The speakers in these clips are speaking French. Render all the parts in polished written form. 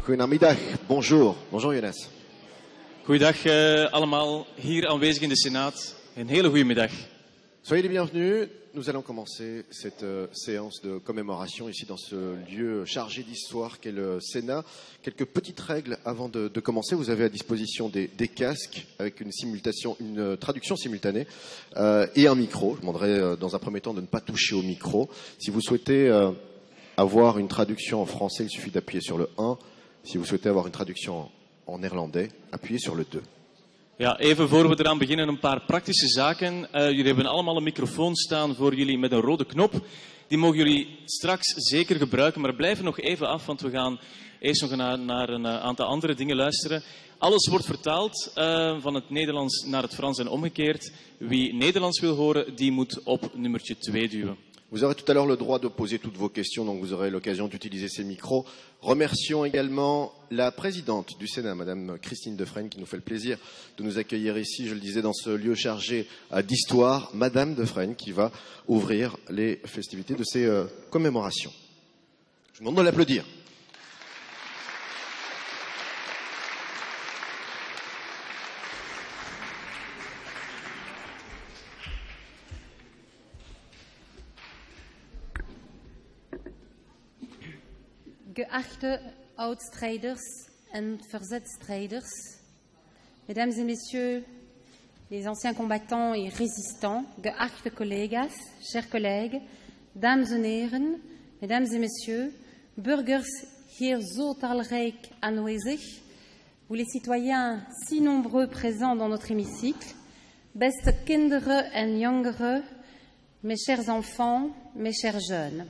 Goedemiddag, bonjour. Bonjour Younes. Goeiedag allemaal, hier aanwezig in de Senaat. Een hele goede middag. Soyez les bienvenus. Nous allons commencer cette séance de commémoration ici dans ce lieu chargé d'histoire qu'est le Sénat. Quelques petites règles avant de commencer. Vous avez à disposition des casques avec une traduction simultanée et un micro. Je demanderai dans un premier temps de ne pas toucher au micro. Si vous souhaitez avoir une traduction en français, il suffit d'appuyer sur le 1. Si vous souhaitez avoir une traduction en néerlandais, appuyez sur le 2. Ja, even voor we eraan beginnen, een paar praktische zaken. Jullie hebben allemaal een microfoon staan voor jullie met een rode knop. Die mogen jullie straks zeker gebruiken, maar blijf er nog even af, want we gaan eerst nog naar een aantal andere dingen luisteren. Alles wordt vertaald van het Nederlands naar het Frans en omgekeerd. Wie Nederlands wil horen, die moet op nummertje 2 duwen. Vous aurez tout à l'heure le droit de poser toutes vos questions, donc vous aurez l'occasion d'utiliser ces micros. Remercions également la présidente du Sénat, Madame Christine Defrenne, qui nous fait le plaisir de nous accueillir ici, je le disais, dans ce lieu chargé d'histoire. Madame Defrenne qui va ouvrir les festivités de ces commémorations. Je vous demande de l'applaudir. Geachte oud-strijders en verzetstrijders, mesdames et messieurs les anciens combattants et résistants, geachte collega's, chers collègues, dames en heren, mesdames et messieurs, burgers hier zo talrijk aanwezig, vous les citoyens si nombreux présents dans notre hémicycle, beste kinderen en jongeren, mes chers enfants, mes chers jeunes.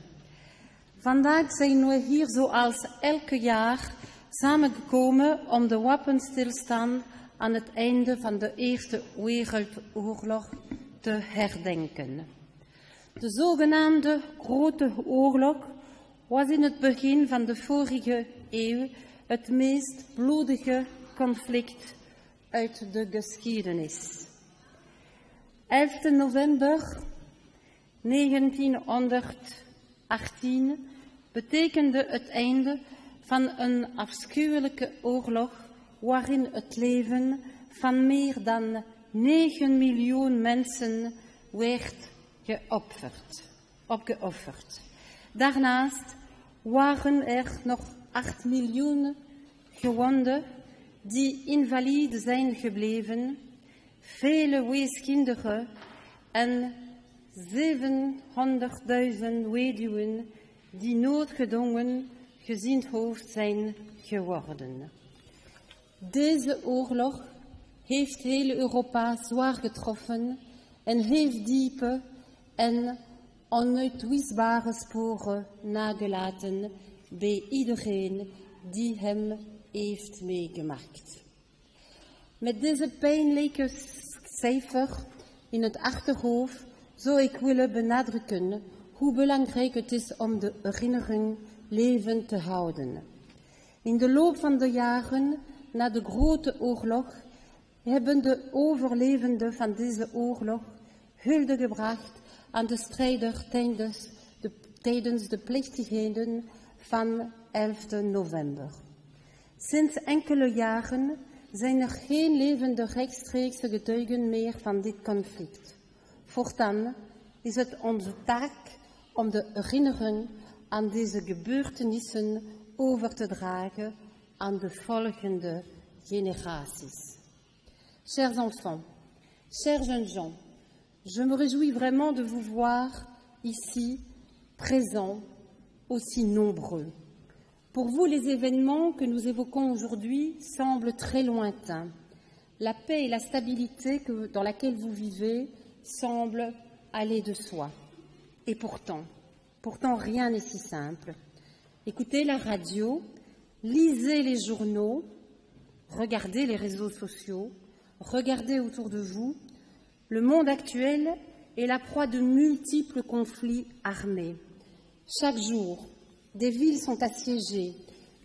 Vandaag zijn we hier zoals elke jaar samengekomen om de wapenstilstand aan het einde van de Eerste Wereldoorlog te herdenken. De zogenaamde Grote Oorlog was in het begin van de vorige eeuw het meest bloedige conflict uit de geschiedenis. 11 november 1918 betekende het einde van een afschuwelijke oorlog waarin het leven van meer dan 9 miljoen mensen werd opgeofferd. Daarnaast waren er nog 8 miljoen gewonden die invalide zijn gebleven, vele weeskinderen en 700.000 weduwen die noodgedwongen gezinshoofd zijn geworden. Deze oorlog heeft heel Europa zwaar getroffen en heeft diepe en onuitwisbare sporen nagelaten bij iedereen die hem heeft meegemaakt. Met deze pijnlijke cijfer in het achterhoofd zou ik willen benadrukken hoe belangrijk het is om de herinnering levend te houden. In de loop van de jaren na de Grote Oorlog hebben de overlevenden van deze oorlog hulde gebracht aan de strijders tijdens de plechtigheden van 11 november. Sinds enkele jaren zijn er geen levende rechtstreekse getuigen meer van dit conflict. Voortaan is het onze taak om de herinnering aan deze gebeurtenissen over te dragen aan de volgende generaties. Chers enfants, chers jeunes gens, je me réjouis vraiment de vous voir ici, présents, aussi nombreux. Pour vous, les événements que nous évoquons aujourd'hui semblent très lointains. La paix et la stabilité dans laquelle vous vivez semblent aller de soi. Et pourtant rien n'est si simple. Écoutez la radio, lisez les journaux, regardez les réseaux sociaux, regardez autour de vous. Le monde actuel est la proie de multiples conflits armés. Chaque jour, des villes sont assiégées,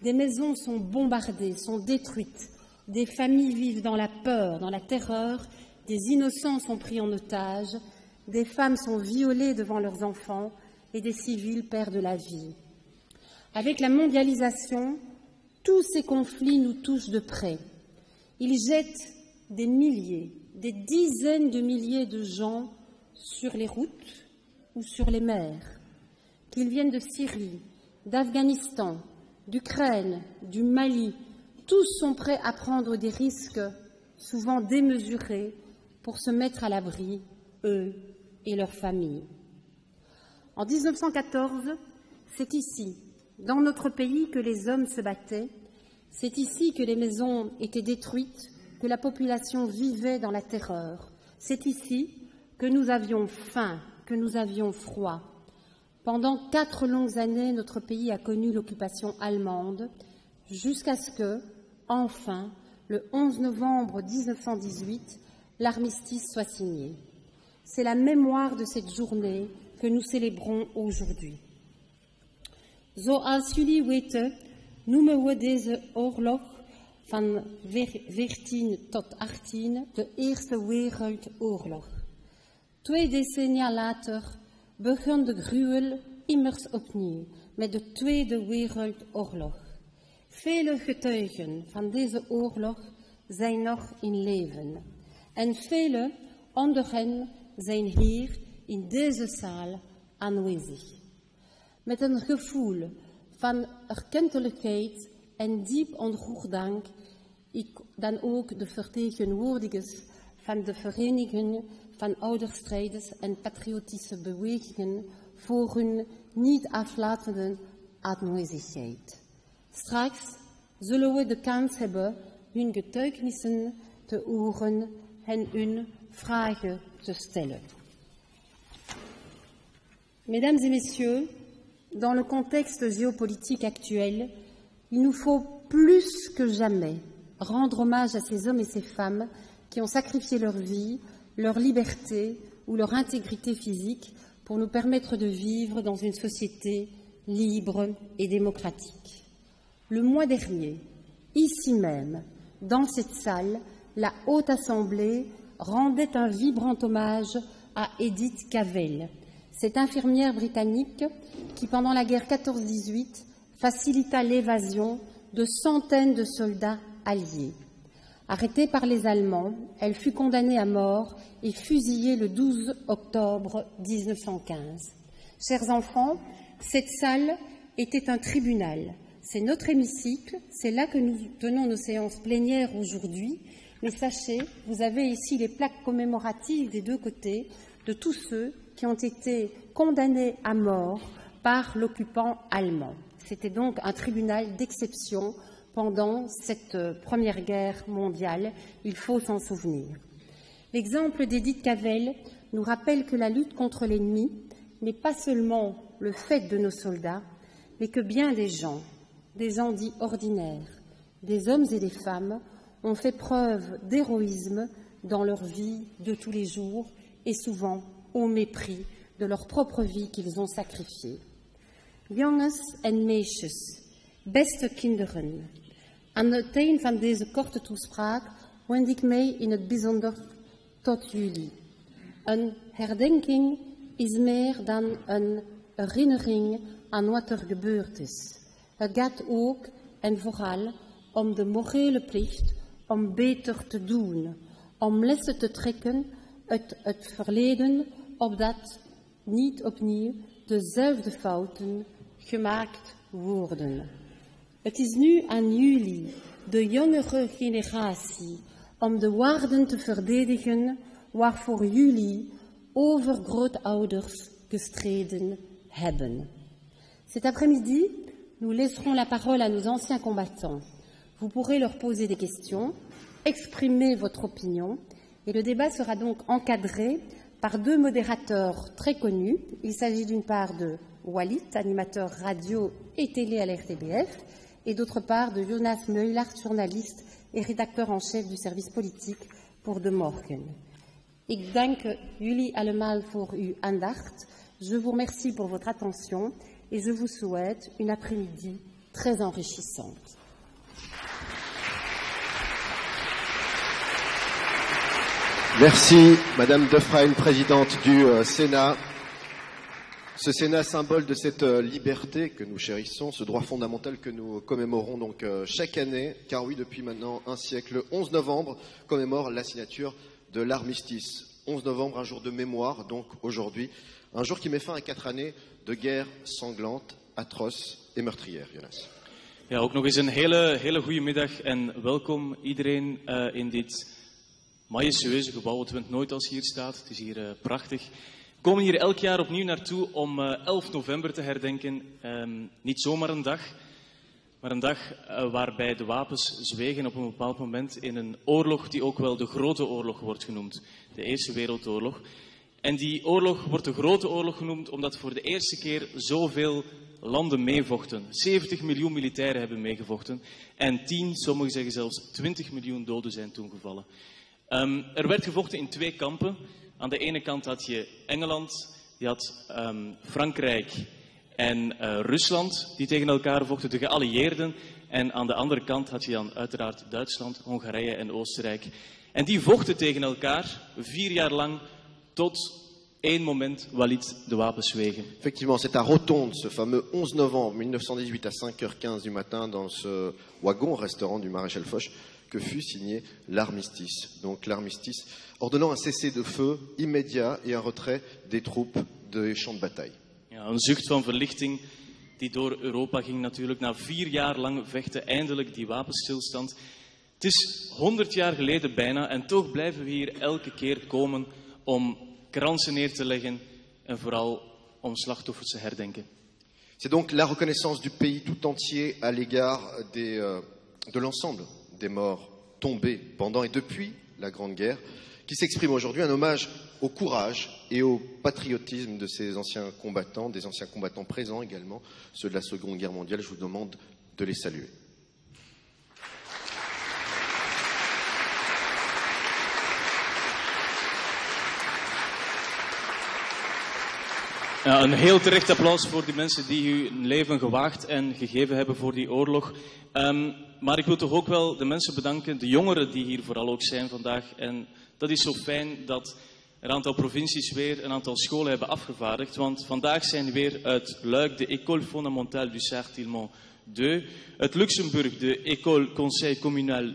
des maisons sont bombardées, sont détruites, des familles vivent dans la peur, dans la terreur, des innocents sont pris en otage, des femmes sont violées devant leurs enfants et des civils perdent la vie. Avec la mondialisation, Tous ces conflits nous touchent de près. Ils jettent des milliers, des dizaines de milliers de gens sur les routes ou sur les mers, qu'ils viennent de Syrie, d'Afghanistan, d'Ukraine, du Mali. Tous sont prêts à prendre des risques, souvent démesurés, pour se mettre à l'abri, eux et leurs familles. En 1914, c'est ici, dans notre pays, que les hommes se battaient. C'est ici que les maisons étaient détruites, que la population vivait dans la terreur. C'est ici que nous avions faim, que nous avions froid. Pendant 4 longues années, notre pays a connu l'occupation allemande, jusqu'à ce que, enfin, le 11 novembre 1918, l'armistice soit signé. C'est la mémoire de cette journée que nous célébrons aujourd'hui. Zoals jullie weten, noemen we deze oorlog van 14 tot 18 de Eerste Wereldoorlog. 2 decennia later begon de gruwel immers opnieuw met de Tweede Wereldoorlog. Vele getuigen van deze oorlog zijn nog in leven en vele onder hen zijn hier in deze zaal aanwezig. Met een gevoel van erkentelijkheid en diep ontroerd dank ik dan ook de vertegenwoordigers van de verenigingen van ouderstrijders en patriotische bewegingen voor hun niet aflatende aanwezigheid. Straks zullen we de kans hebben hun getuigenissen te horen en hun vragen te stellen. Mesdames et messieurs, dans le contexte géopolitique actuel, il nous faut plus que jamais rendre hommage à ces hommes et ces femmes qui ont sacrifié leur vie, leur liberté ou leur intégrité physique pour nous permettre de vivre dans une société libre et démocratique. Le mois dernier, ici même, dans cette salle, la Haute Assemblée rendait un vibrant hommage à Edith Cavell, cette infirmière britannique qui, pendant la guerre 14-18, facilita l'évasion de centaines de soldats alliés. Arrêtée par les Allemands, elle fut condamnée à mort et fusillée le 12 octobre 1915. Chers enfants, cette salle était un tribunal. C'est notre hémicycle, c'est là que nous tenons nos séances plénières aujourd'hui. Mais sachez, vous avez ici les plaques commémoratives des deux côtés de tous ceux qui ont été condamnés à mort par l'occupant allemand. C'était donc un tribunal d'exception pendant cette Première Guerre mondiale, il faut s'en souvenir. L'exemple d'Edith Cavell nous rappelle que la lutte contre l'ennemi n'est pas seulement le fait de nos soldats, mais que bien des gens dits ordinaires, des hommes et des femmes, ont fait preuve d'héroïsme dans leur vie de tous les jours et souvent au mépris de leur propre vie qu'ils ont sacrifiée. Jongens en meisjes, beste kinderen, aan het eind van deze korte toespraak wend ik mij in het bijzonder tot jullie. Een herdenking is meer dan een herinnering aan wat er gebeurd is. Het gaat ook en vooral om de morele plicht om beter te doen, om lessen te trekken uit het verleden, opdat niet opnieuw dezelfde fouten gemaakt worden. Het is nu aan jullie, de jongere generatie, om de waarden te verdedigen waarvoor jullie overgrootouders gestreden hebben. Cet après-midi, nous laisserons la parole à nos anciens combattants. Vous pourrez leur poser des questions, exprimer votre opinion, et le débat sera donc encadré par 2 modérateurs très connus. Il s'agit d'une part de Walid, animateur radio et télé à la RTBF, et d'autre part de Jonas Meulart, journaliste et rédacteur en chef du service politique pour De Morgen. Ik dank jullie allemaal voor uw aandacht. Je vous remercie pour votre attention et je vous souhaite une après-midi très enrichissante. Merci, Madame Defrayne, présidente du Sénat. Ce Sénat, symbole de cette liberté que nous chérissons, ce droit fondamental que nous commémorons donc chaque année, car oui, depuis maintenant un siècle, le 11 novembre commémore la signature de l'armistice. 11 novembre, un jour de mémoire, donc aujourd'hui, un jour qui met fin à 4 années de guerre sanglante, atroce et meurtrière, Jonas. Ja, ook nog eens een hele goede middag en welkom iedereen in dit majestueuze gebouw. Het wint nooit als je hier staat, het is hier prachtig. We komen hier elk jaar opnieuw naartoe om 11 november te herdenken. Niet zomaar een dag, maar een dag waarbij de wapens zwegen op een bepaald moment in een oorlog die ook wel de Grote Oorlog wordt genoemd. De Eerste Wereldoorlog. En die oorlog wordt de Grote Oorlog genoemd omdat voor de eerste keer zoveel landen meevochten. 70 miljoen militairen hebben meegevochten. En 10, sommigen zeggen zelfs 20 miljoen doden zijn toen gevallen. Er werd gevochten in 2 kampen. Aan de ene kant had je Engeland, je had Frankrijk en Rusland die tegen elkaar vochten, de geallieerden. En aan de andere kant had je dan uiteraard Duitsland, Hongarije en Oostenrijk. En die vochten tegen elkaar 4 jaar lang tot één moment Walid de wapens zwegen. Effectivement, c'est à Rotonde, ce fameux 11 novembre 1918 à 5h15 du matin, dans ce wagon-restaurant du maréchal Foch, que fut signé l'armistice. Donc l'armistice ordonnant un cessez-le-feu immédiat et un retrait des troupes des champs de bataille. Ja, een zucht van verlichting die door Europa ging natuurlijk. Na 4 jaar lang vechten, eindelijk die wapenstilstand. Het is 100 jaar geleden bijna en toch blijven we hier elke keer komen om kransen neer te leggen en vooral om slachtoffers te herdenken. C'est donc la reconnaissance du pays tout entier à l'égard de l'ensemble des morts tombés pendant et depuis la Grande Guerre, qui s'exprime aujourd'hui, un hommage au courage et au patriotisme de ces anciens combattants, des anciens combattants présents également, ceux de la Seconde Guerre mondiale. Je vous demande de les saluer. Ja, een heel terecht applaus voor die mensen die hun leven gewaagd en gegeven hebben voor die oorlog. Maar ik wil toch ook wel de mensen bedanken, de jongeren die hier vooral ook zijn vandaag. En dat is zo fijn dat er een aantal provincies weer een aantal scholen hebben afgevaardigd. Want vandaag zijn weer uit Luik de École Fondamentale du Sartillement 2. Uit Luxemburg de École Conseil Communal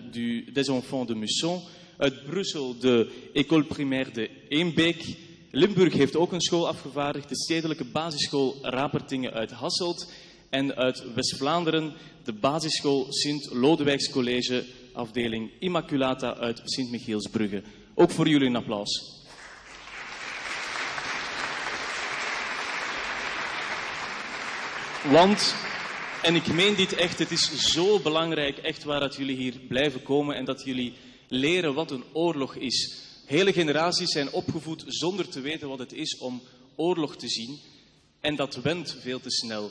des Enfants de Musson. Uit Brussel de École Primaire de Eembeek. Limburg heeft ook een school afgevaardigd, de stedelijke basisschool Rapertingen uit Hasselt. En uit West-Vlaanderen de basisschool Sint-Lodewijkscollege, afdeling Immaculata uit Sint-Michielsbrugge. Ook voor jullie een applaus. Want, en ik meen dit echt, het is zo belangrijk echt waar dat jullie hier blijven komen en dat jullie leren wat een oorlog is. Hele generaties zijn opgevoed zonder te weten wat het is om oorlog te zien. En dat went veel te snel.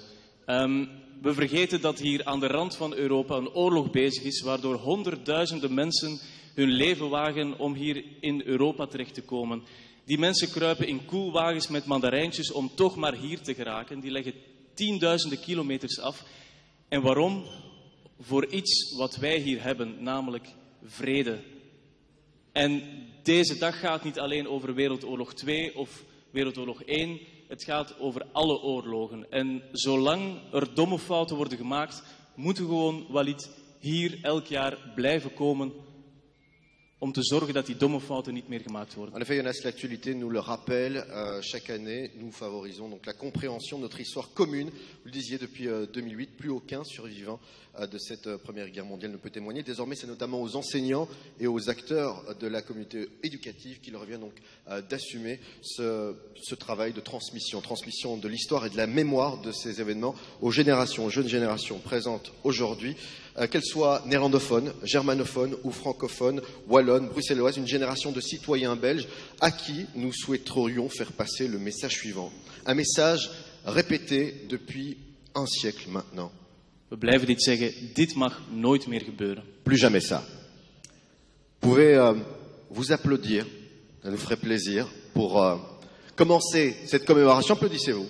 We vergeten dat hier aan de rand van Europa een oorlog bezig is, waardoor honderdduizenden mensen hun leven wagen om hier in Europa terecht te komen. Die mensen kruipen in koelwagens met mandarijntjes om toch maar hier te geraken. Die leggen tienduizenden kilometers af. En waarom? Voor iets wat wij hier hebben, namelijk vrede. En deze dag gaat niet alleen over Wereldoorlog 2 of Wereldoorlog 1. Het gaat over alle oorlogen. En zolang er domme fouten worden gemaakt, moeten we gewoon Walid hier elk jaar blijven komen om te zorgen dat die domme fouten niet meer gemaakt worden. En effet, Jonas, l'actualité nous le rappelle. Chaque année, nous favorisons donc la compréhension de notre histoire commune. Vous le disiez, depuis 2008, plus aucun survivant de cette Première Guerre mondiale ne peut témoigner. Désormais, c'est notamment aux enseignants et aux acteurs de la communauté éducative qu'il revient donc d'assumer ce travail de transmission de l'histoire et de la mémoire de ces événements aux générations, aux jeunes générations présentes aujourd'hui, qu'elles soient néerlandophones, germanophones ou francophones, wallonnes, bruxelloises, une génération de citoyens belges à qui nous souhaiterions faire passer le message suivant. Un message répété depuis un siècle maintenant. We blijven dit zeggen, dit mag nooit meer gebeuren. Plus jamais ça. Vous pouvez vous applaudir, ça nous ferait plaisir, pour commencer cette commémoration. Applaudissez-vous.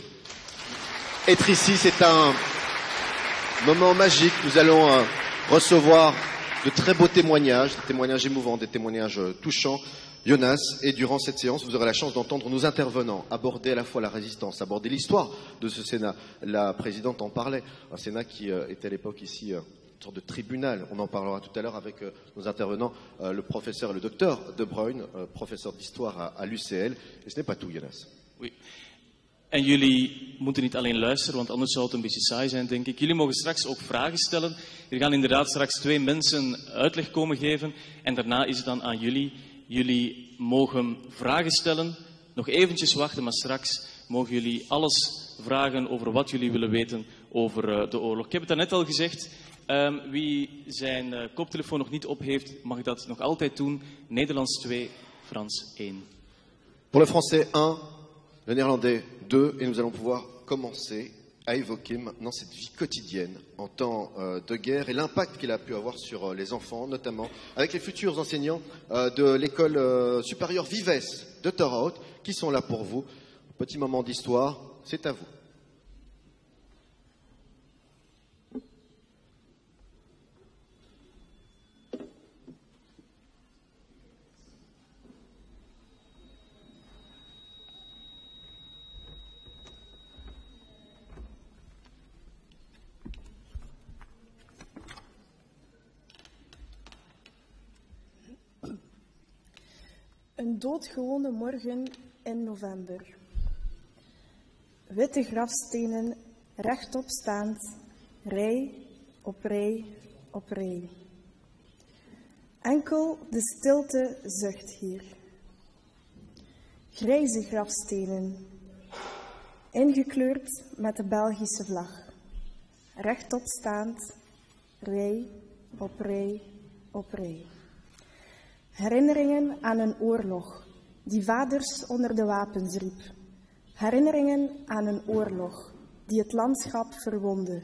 Être ici, c'est un moment magique. Nous allons recevoir de très beaux témoignages, des témoignages émouvants, des témoignages touchants Jonas, et durant cette séance, vous aurez la chance d'entendre nos intervenants aborder à la fois la résistance, aborder l'histoire de ce Sénat. La présidente en parlait, un Sénat qui était à l'époque ici une sorte de tribunal. On en parlera tout à l'heure avec nos intervenants, le professeur et le docteur De Bruyne, professeur d'histoire à l'UCL. Et ce n'est pas tout, Jonas. Oui. En jullie moeten niet alleen luisteren, want anders zou het een beetje saai zijn, denk ik. Jullie mogen straks ook vragen stellen. Er gaan inderdaad straks 2 mensen uitleg komen geven. En daarna is het dan aan jullie. Jullie mogen vragen stellen. Nog eventjes wachten, maar straks mogen jullie alles vragen over wat jullie willen weten over de oorlog. Ik heb het daarnet al gezegd. Wie zijn koptelefoon nog niet op heeft, mag dat nog altijd doen. Nederlands 2, Frans 1. Pour le français 1, le néerlandais 2, et nous allons pouvoir commencer à évoquer maintenant cette vie quotidienne en temps de guerre et l'impact qu'elle a pu avoir sur les enfants, notamment avec les futurs enseignants de l'école supérieure Vives de Torhout, qui sont là pour vous. Petit moment d'histoire, c'est à vous. Een doodgewone morgen in november. Witte grafstenen, rechtop staand, rij op rij op rij. Enkel de stilte zucht hier. Grijze grafstenen, ingekleurd met de Belgische vlag. Rechtop staand, rij op rij op rij. Herinneringen aan een oorlog die vaders onder de wapens riep. Herinneringen aan een oorlog die het landschap verwondde.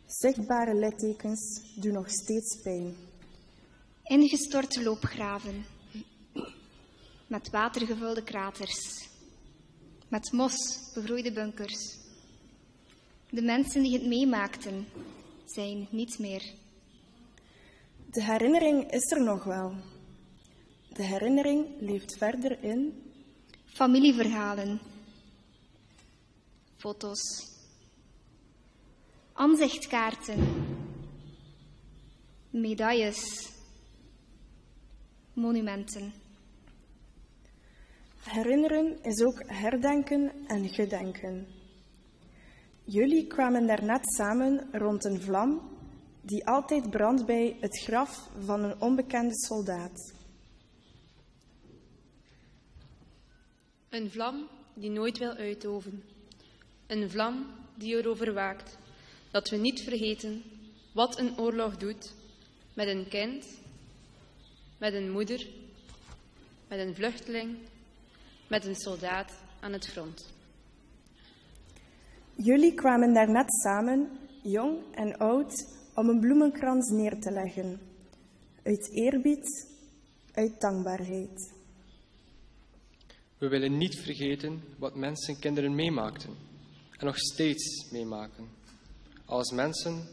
Zichtbare littekens doen nog steeds pijn. Ingestorte loopgraven, met water gevulde kraters, met mos begroeide bunkers. De mensen die het meemaakten, zijn niet meer. De herinnering is er nog wel. De herinnering leeft verder in familieverhalen, foto's, aanzichtkaarten, medailles, monumenten. Herinneren is ook herdenken en gedenken. Jullie kwamen daarnet samen rond een vlam die altijd brandt bij het graf van een onbekende soldaat. Een vlam die nooit wil uitdoven. Een vlam die erover waakt dat we niet vergeten wat een oorlog doet met een kind, met een moeder, met een vluchteling, met een soldaat aan het front. Jullie kwamen daarnet samen, jong en oud, om een bloemenkrans neer te leggen. Uit eerbied, uit dankbaarheid. We willen niet vergeten wat mensen en kinderen meemaakten en nog steeds meemaken, als mensen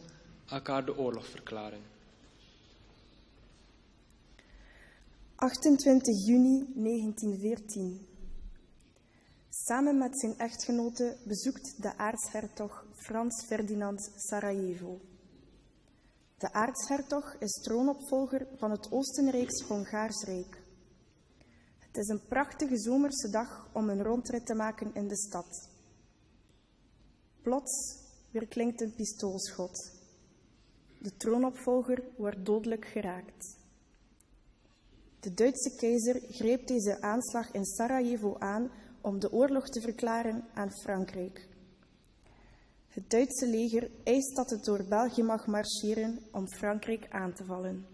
elkaar de oorlog verklaren. 28 juni 1914. Samen met zijn echtgenote bezoekt de aartshertog Frans Ferdinand Sarajevo. De aartshertog is troonopvolger van het Oostenrijks-Hongaars Rijk. Het is een prachtige zomerse dag om een rondrit te maken in de stad. Plots weerklinkt een pistoolschot. De troonopvolger wordt dodelijk geraakt. De Duitse keizer greep deze aanslag in Sarajevo aan om de oorlog te verklaren aan Frankrijk. Het Duitse leger eist dat het door België mag marcheren om Frankrijk aan te vallen.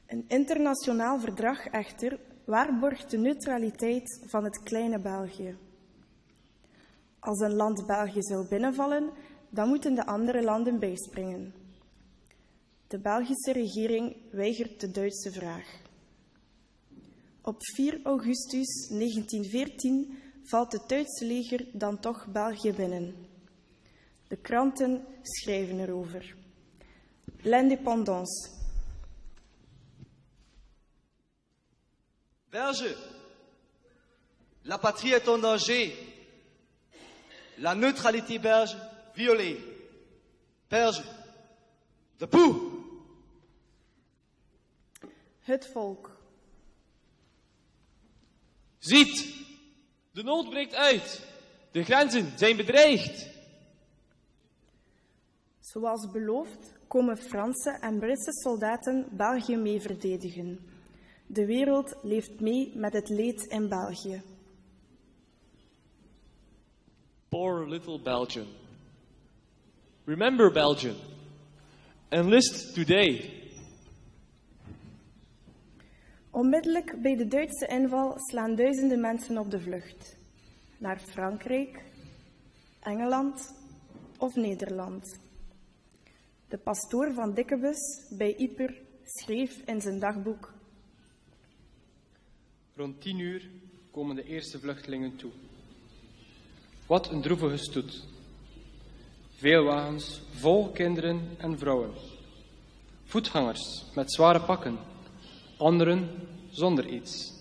Een internationaal verdrag echter waarborgt de neutraliteit van het kleine België. Als een land België zou binnenvallen, dan moeten de andere landen bijspringen. De Belgische regering weigert de Duitse vraag. Op 4 augustus 1914 valt het Duitse leger dan toch België binnen. De kranten schrijven erover. L'indépendance. Belges, la patrie est en danger. La neutralité belge violée. Belges, debout! Het volk. Ziet, de nood breekt uit. De grenzen zijn bedreigd. Zoals beloofd komen Franse en Britse soldaten België mee verdedigen. De wereld leeft mee met het leed in België. Poor little Belgium. Remember Belgium. Enlist today. Onmiddellijk bij de Duitse inval slaan duizenden mensen op de vlucht. Naar Frankrijk, Engeland of Nederland. De pastoor van Dikkebus bij Yper schreef in zijn dagboek: Rond 10 uur komen de eerste vluchtelingen toe. Wat een droevige stoet. Veel wagens vol kinderen en vrouwen. Voetgangers met zware pakken, anderen zonder iets,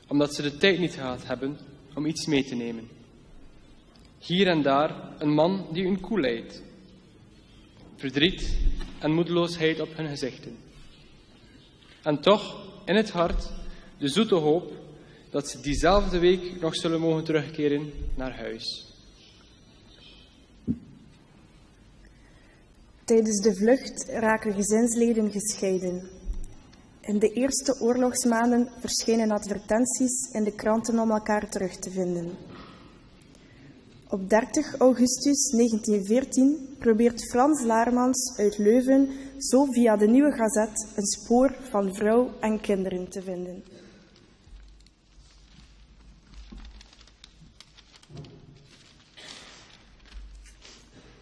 omdat ze de tijd niet gehad hebben om iets mee te nemen. Hier en daar een man die een koe leidt. Verdriet en moedeloosheid op hun gezichten. En toch in het hart de zoete hoop dat ze diezelfde week nog zullen mogen terugkeren naar huis. Tijdens de vlucht raken gezinsleden gescheiden. In de eerste oorlogsmaanden verschijnen advertenties in de kranten om elkaar terug te vinden. Op 30 augustus 1914 probeert Frans Laarmans uit Leuven zo via de Nieuwe Gazet een spoor van vrouw en kinderen te vinden.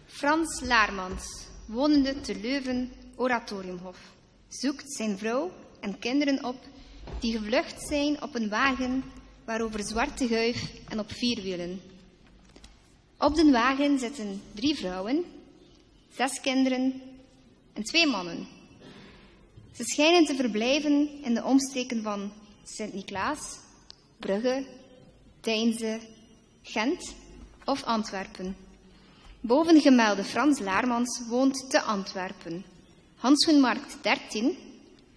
Frans Laarmans, wonende te Leuven, Oratoriumhof, zoekt zijn vrouw en kinderen op die gevlucht zijn op een wagen waarover zwarte guif en op 4 wielen. Op de wagen zitten 3 vrouwen, 6 kinderen en 2 mannen. Ze schijnen te verblijven in de omstreken van Sint-Niklaas, Brugge, Deinze, Gent of Antwerpen. Bovengemelde Frans Laarmans woont te Antwerpen. Handschoenmarkt 13,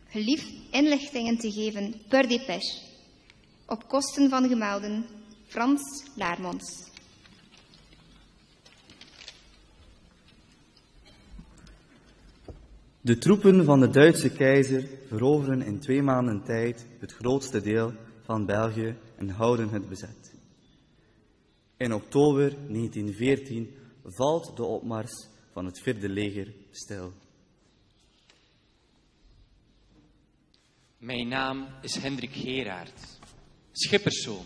geliefd inlichtingen te geven per dépêche, op kosten van gemelden Frans Laarmans. De troepen van de Duitse keizer veroveren in 2 maanden tijd het grootste deel van België en houden het bezet. In oktober 1914 valt de opmars van het 4e leger stil. Mijn naam is Hendrik Geraert, schipperszoon,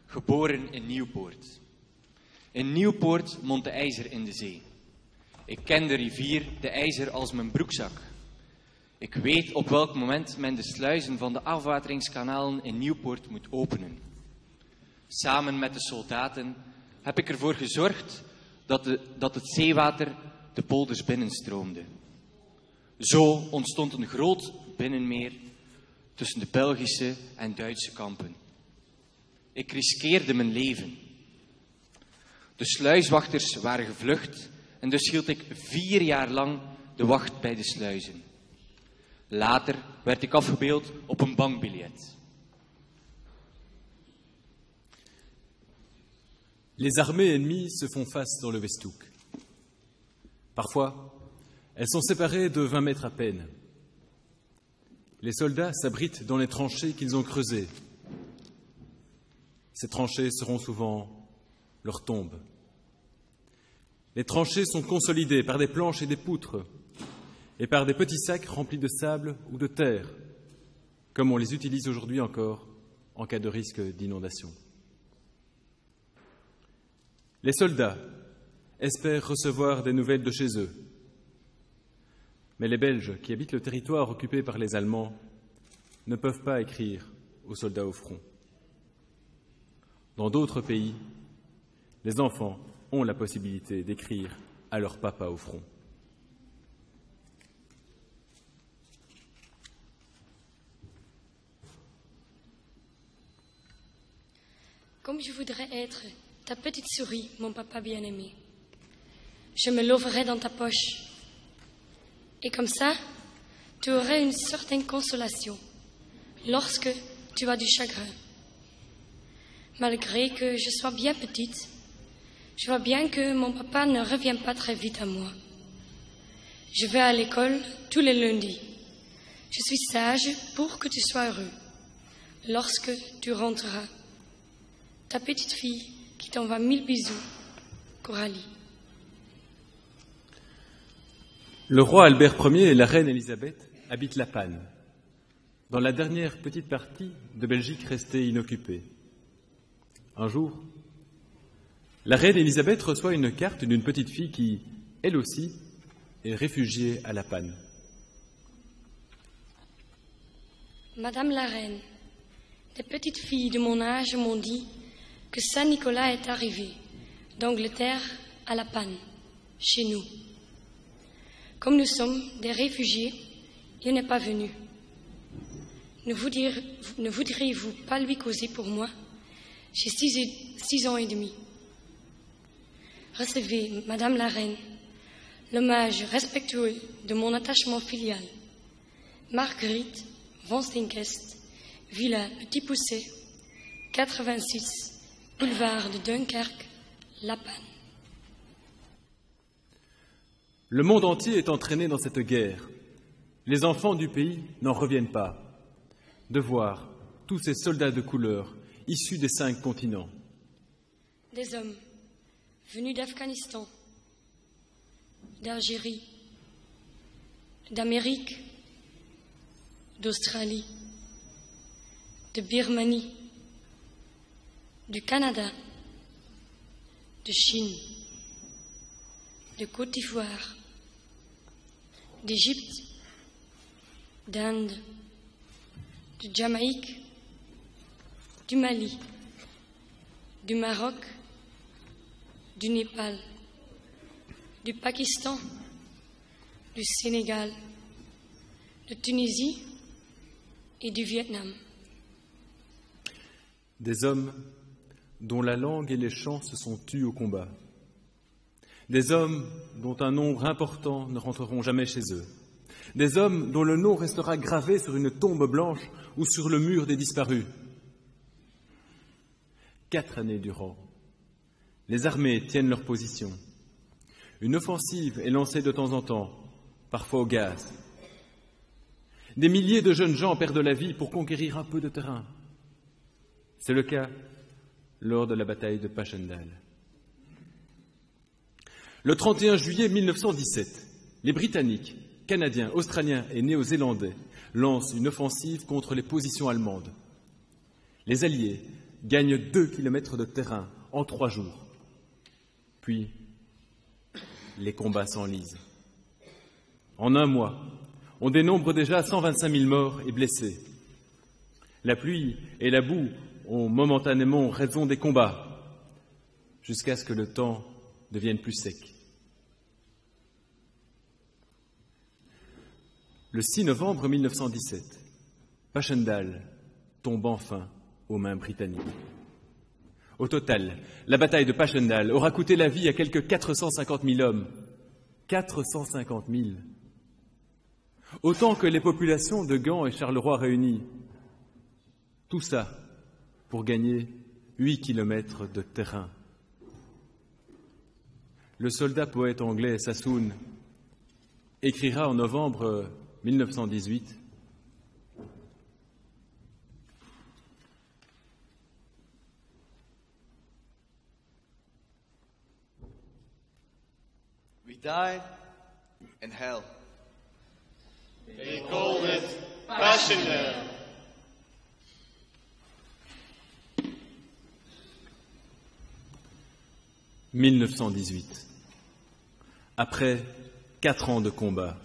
geboren in Nieuwpoort. In Nieuwpoort mondt de IJzer in de zee. Ik ken de rivier, de IJzer, als mijn broekzak. Ik weet op welk moment men de sluizen van de afwateringskanalen in Nieuwpoort moet openen. Samen met de soldaten heb ik ervoor gezorgd dat het zeewater de polders binnenstroomde. Zo ontstond een groot binnenmeer tussen de Belgische en Duitse kampen. Ik riskeerde mijn leven. De sluiswachters waren gevlucht en dus hield ik 4 jaar lang de wacht bij de sluizen. Later werd ik afgebeeld op een bankbiljet. Les armées ennemies se font face dans le Westhoek. Parfois, elles sont séparées de 20 mètres à peine. Les soldats s'abritent dans les tranchées qu'ils ont creusées. Ces tranchées seront souvent leur tombe. Les tranchées sont consolidées par des planches et des poutres, et par des petits sacs remplis de sable ou de terre, comme on les utilise aujourd'hui encore en cas de risque d'inondation. Les soldats espèrent recevoir des nouvelles de chez eux, mais les Belges qui habitent le territoire occupé par les Allemands ne peuvent pas écrire aux soldats au front. Dans d'autres pays, les enfants ont la possibilité d'écrire à leur papa au front. Comme je voudrais être ta petite souris, mon papa bien-aimé. Je me loverai dans ta poche. Et comme ça, tu aurais une certaine consolation lorsque tu as du chagrin. Malgré que je sois bien petite, je vois bien que mon papa ne revient pas très vite à moi. Je vais à l'école tous les lundis. Je suis sage pour que tu sois heureux lorsque tu rentreras. Ta petite fille qui t'envoie 1000 bisous, Coralie. Le roi Albert Ier et la reine Élisabeth habitent La Panne, dans la dernière petite partie de Belgique restée inoccupée. Un jour, la reine Élisabeth reçoit une carte d'une petite fille qui, elle aussi, est réfugiée à La Panne. Madame la reine, des petites filles de mon âge m'ont dit que Saint-Nicolas est arrivé d'Angleterre à La Panne, chez nous. Comme nous sommes des réfugiés, il n'est pas venu. Ne voudriez-vous pas lui causer pour moi? J'ai 6 ans et demi. Recevez, Madame la Reine, l'hommage respectueux de mon attachement filial. Marguerite Van Stinkest, Villa Petit Pousset, 86, boulevard de Dunkerque, La Panne. Le monde entier est entraîné dans cette guerre. Les enfants du pays n'en reviennent pas. De voir tous ces soldats de couleur issus des 5 continents. Des hommes venus d'Afghanistan, d'Algérie, d'Amérique, d'Australie, de Birmanie, du Canada, de Chine, de Côte d'Ivoire, d'Égypte, d'Inde, de Jamaïque, du Mali, du Maroc, du Népal, du Pakistan, du Sénégal, de Tunisie et du Vietnam. Des hommes dont la langue et les chants se sont tus au combat. Des hommes dont un nombre important ne rentreront jamais chez eux. Des hommes dont le nom restera gravé sur une tombe blanche ou sur le mur des disparus. 4 années durant, les armées tiennent leur position. Une offensive est lancée de temps en temps, parfois au gaz. Des milliers de jeunes gens perdent la vie pour conquérir un peu de terrain. C'est le cas lors de la bataille de Passchendaele. Le 31 juillet 1917, les Britanniques, Canadiens, Australiens et Néo-Zélandais lancent une offensive contre les positions allemandes. Les Alliés gagnent 2 kilomètres de terrain en 3 jours. Puis, les combats s'enlisent. En un mois, on dénombre déjà 125 000 morts et blessés. La pluie et la boue ont momentanément raison des combats, jusqu'à ce que le temps devienne plus sec. Le 6 novembre 1917, Passchendaele tombe enfin aux mains britanniques. Au total, la bataille de Passchendaele aura coûté la vie à quelque 450 000 hommes. 450 000. Autant que les populations de Gand et Charleroi réunies. Tout ça pour gagner 8 kilomètres de terrain. Le soldat poète anglais Sassoon écrira en novembre 1918 « We died in hell. They called it Passchendaele. « 1918. Après 4 ans de combat,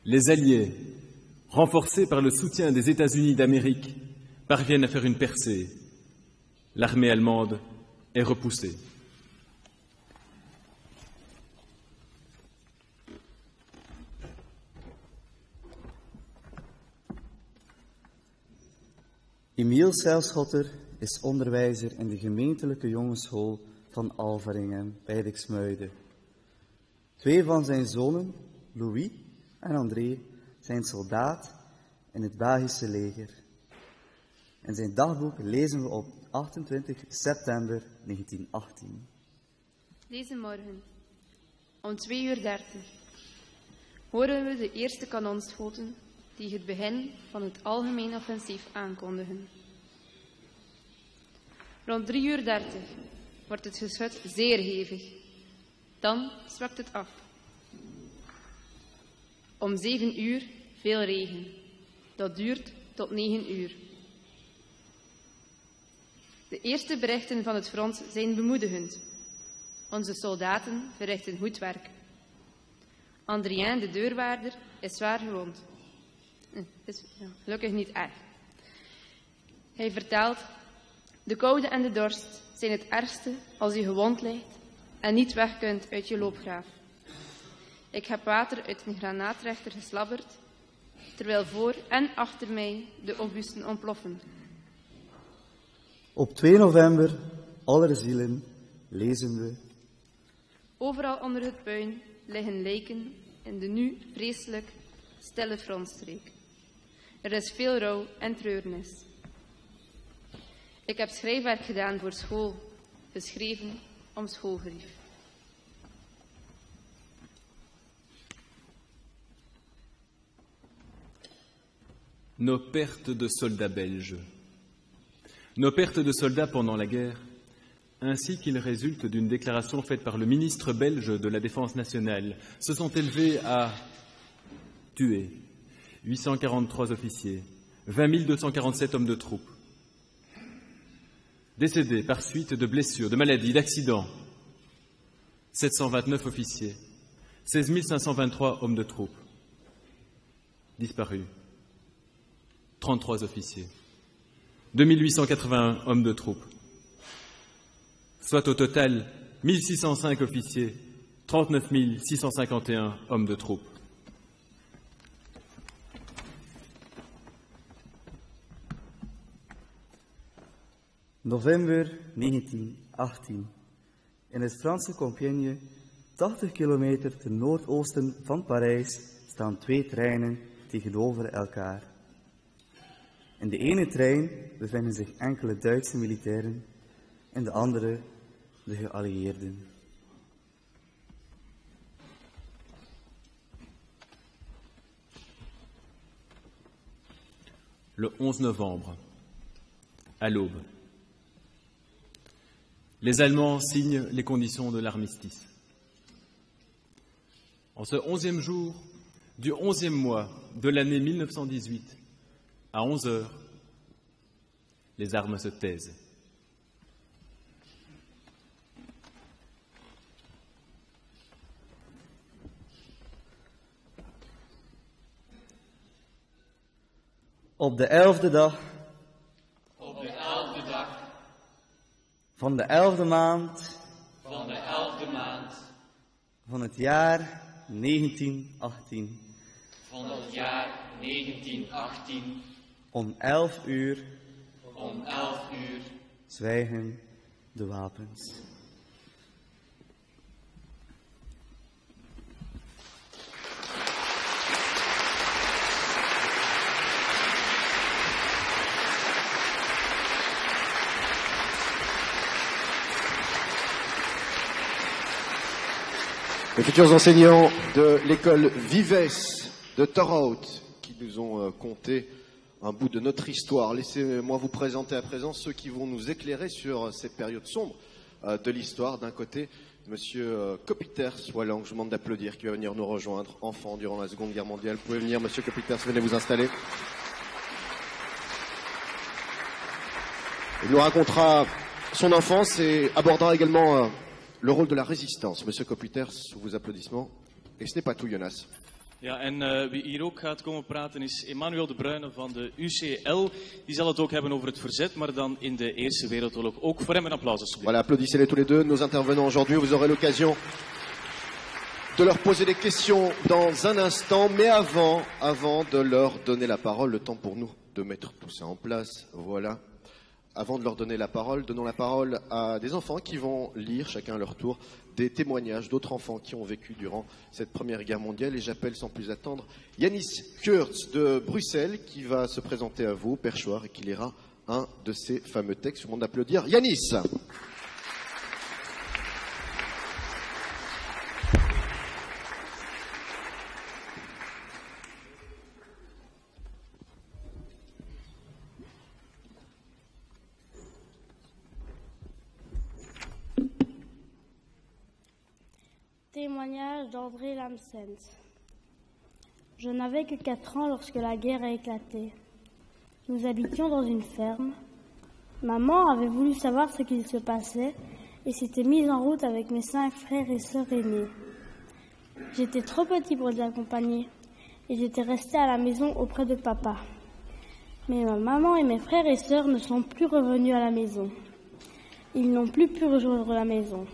les Alliés, renforcés par le soutien des États-Unis d'Amérique, parviennent à faire une percée. L'armée allemande est repoussée. Emile Seilschotter is onderwijzer in de gemeentelijke jongensschool van Alvaringen bij Diksmuide. 2 van zijn zonen, Louis en André, zijn soldaat in het Belgische leger. In zijn dagboek lezen we op 28 september 1918. Deze morgen, om 2:30, horen we de eerste kanonschoten die het begin van het algemeen offensief aankondigen. Rond 3:30 wordt het geschut zeer hevig. Dan zwakt het af. Om 7 uur veel regen. Dat duurt tot 9 uur. De eerste berichten van het front zijn bemoedigend. Onze soldaten verrichten goed werk. Andrien, de deurwaarder, is zwaar gewond. Is gelukkig niet erg. Hij vertelt: de koude en de dorst zijn het ergste als je gewond ligt en niet weg kunt uit je loopgraaf. Ik heb water uit een granaatrechter geslabberd, terwijl voor en achter mij de opbusten ontploffen. Op 2 november, Allerzielen, lezen we: overal onder het puin liggen lijken in de nu vreselijk stille frontstreek. Er is veel rouw en treurnis. Ik heb schrijfwerk gedaan voor school, geschreven om schoolgerief. Nos pertes de soldats belges. Nos pertes de soldats pendant la guerre, ainsi qu'il résulte d'une déclaration faite par le ministre belge de la Défense nationale, se sont élevées à tués, 843 officiers, 20 247 hommes de troupes, décédés par suite de blessures, de maladies, d'accidents, 729 officiers, 16 523 hommes de troupes, disparus, 33 officiers, 2881 hommes de troupes, soit au total 1605 officiers, 39 651 hommes de troupes. November 1918. In het Franse Compiègne, 80 kilometer ten noordoosten van Parijs, staan 2 treinen tegenover elkaar. In de ene trein bevinden zich enkele Duitse militairen, in de andere de geallieerden. Le 11 novembre, à l'aube, les Allemands signent les conditions de l'armistice. En ce 11e jour du 11e mois de l'année 1918, à 11 heures, les armes se taisent. Op de 11e dag van de 11e maand van het jaar 1918 om 11 uur zwijgen de wapens. Les futurs enseignants de l'école Vives de Torhout qui nous ont conté un bout de notre histoire. Laissez-moi vous présenter à présent ceux qui vont nous éclairer sur ces périodes sombres de l'histoire. D'un côté, Monsieur Kopiters Wallang, je vous demande d'applaudir, qui va venir nous rejoindre, enfant durant la Seconde Guerre mondiale. Vous pouvez venir, Monsieur Kopiters, venez vous installer. Il nous racontera son enfance et abordera également le rôle de la résistance. Monsieur Kopiters, sous vos applaudissements. Et ce n'est pas tout, Jonas. Ja, en wie hier ook gaat komen praten is Emmanuel de Bruyne van de UCL. Die zal het ook hebben over het verzet, maar dan in de Eerste Wereldoorlog. Ook voor hem een applaus alsjeblieft. Voilà, applaudissez-les tous les deux. Nos intervenants aujourd'hui, vous aurez l'occasion de leur poser des questions dans un instant. Mais avant de leur donner la parole, le temps pour nous de mettre tout ça en place. Voilà. avant de leur donner la parole, donnons la parole à des enfants qui vont lire, chacun à leur tour, des témoignages d'autres enfants qui ont vécu durant cette Première Guerre mondiale. Et j'appelle sans plus attendre Yanis Kurtz de Bruxelles qui va se présenter à vous, perchoir, et qui lira un de ces fameux textes. Tout le monde applaudir. Yanis! Témoignage d'André Lamsens. Je n'avais que 4 ans lorsque la guerre a éclaté. Nous habitions dans une ferme. Maman avait voulu savoir ce qu'il se passait et s'était mise en route avec mes 5 frères et sœurs aînés. J'étais trop petit pour les accompagner et j'étais resté à la maison auprès de papa. Mais ma maman et mes frères et sœurs ne sont plus revenus à la maison. Ils n'ont plus pu rejoindre la maison.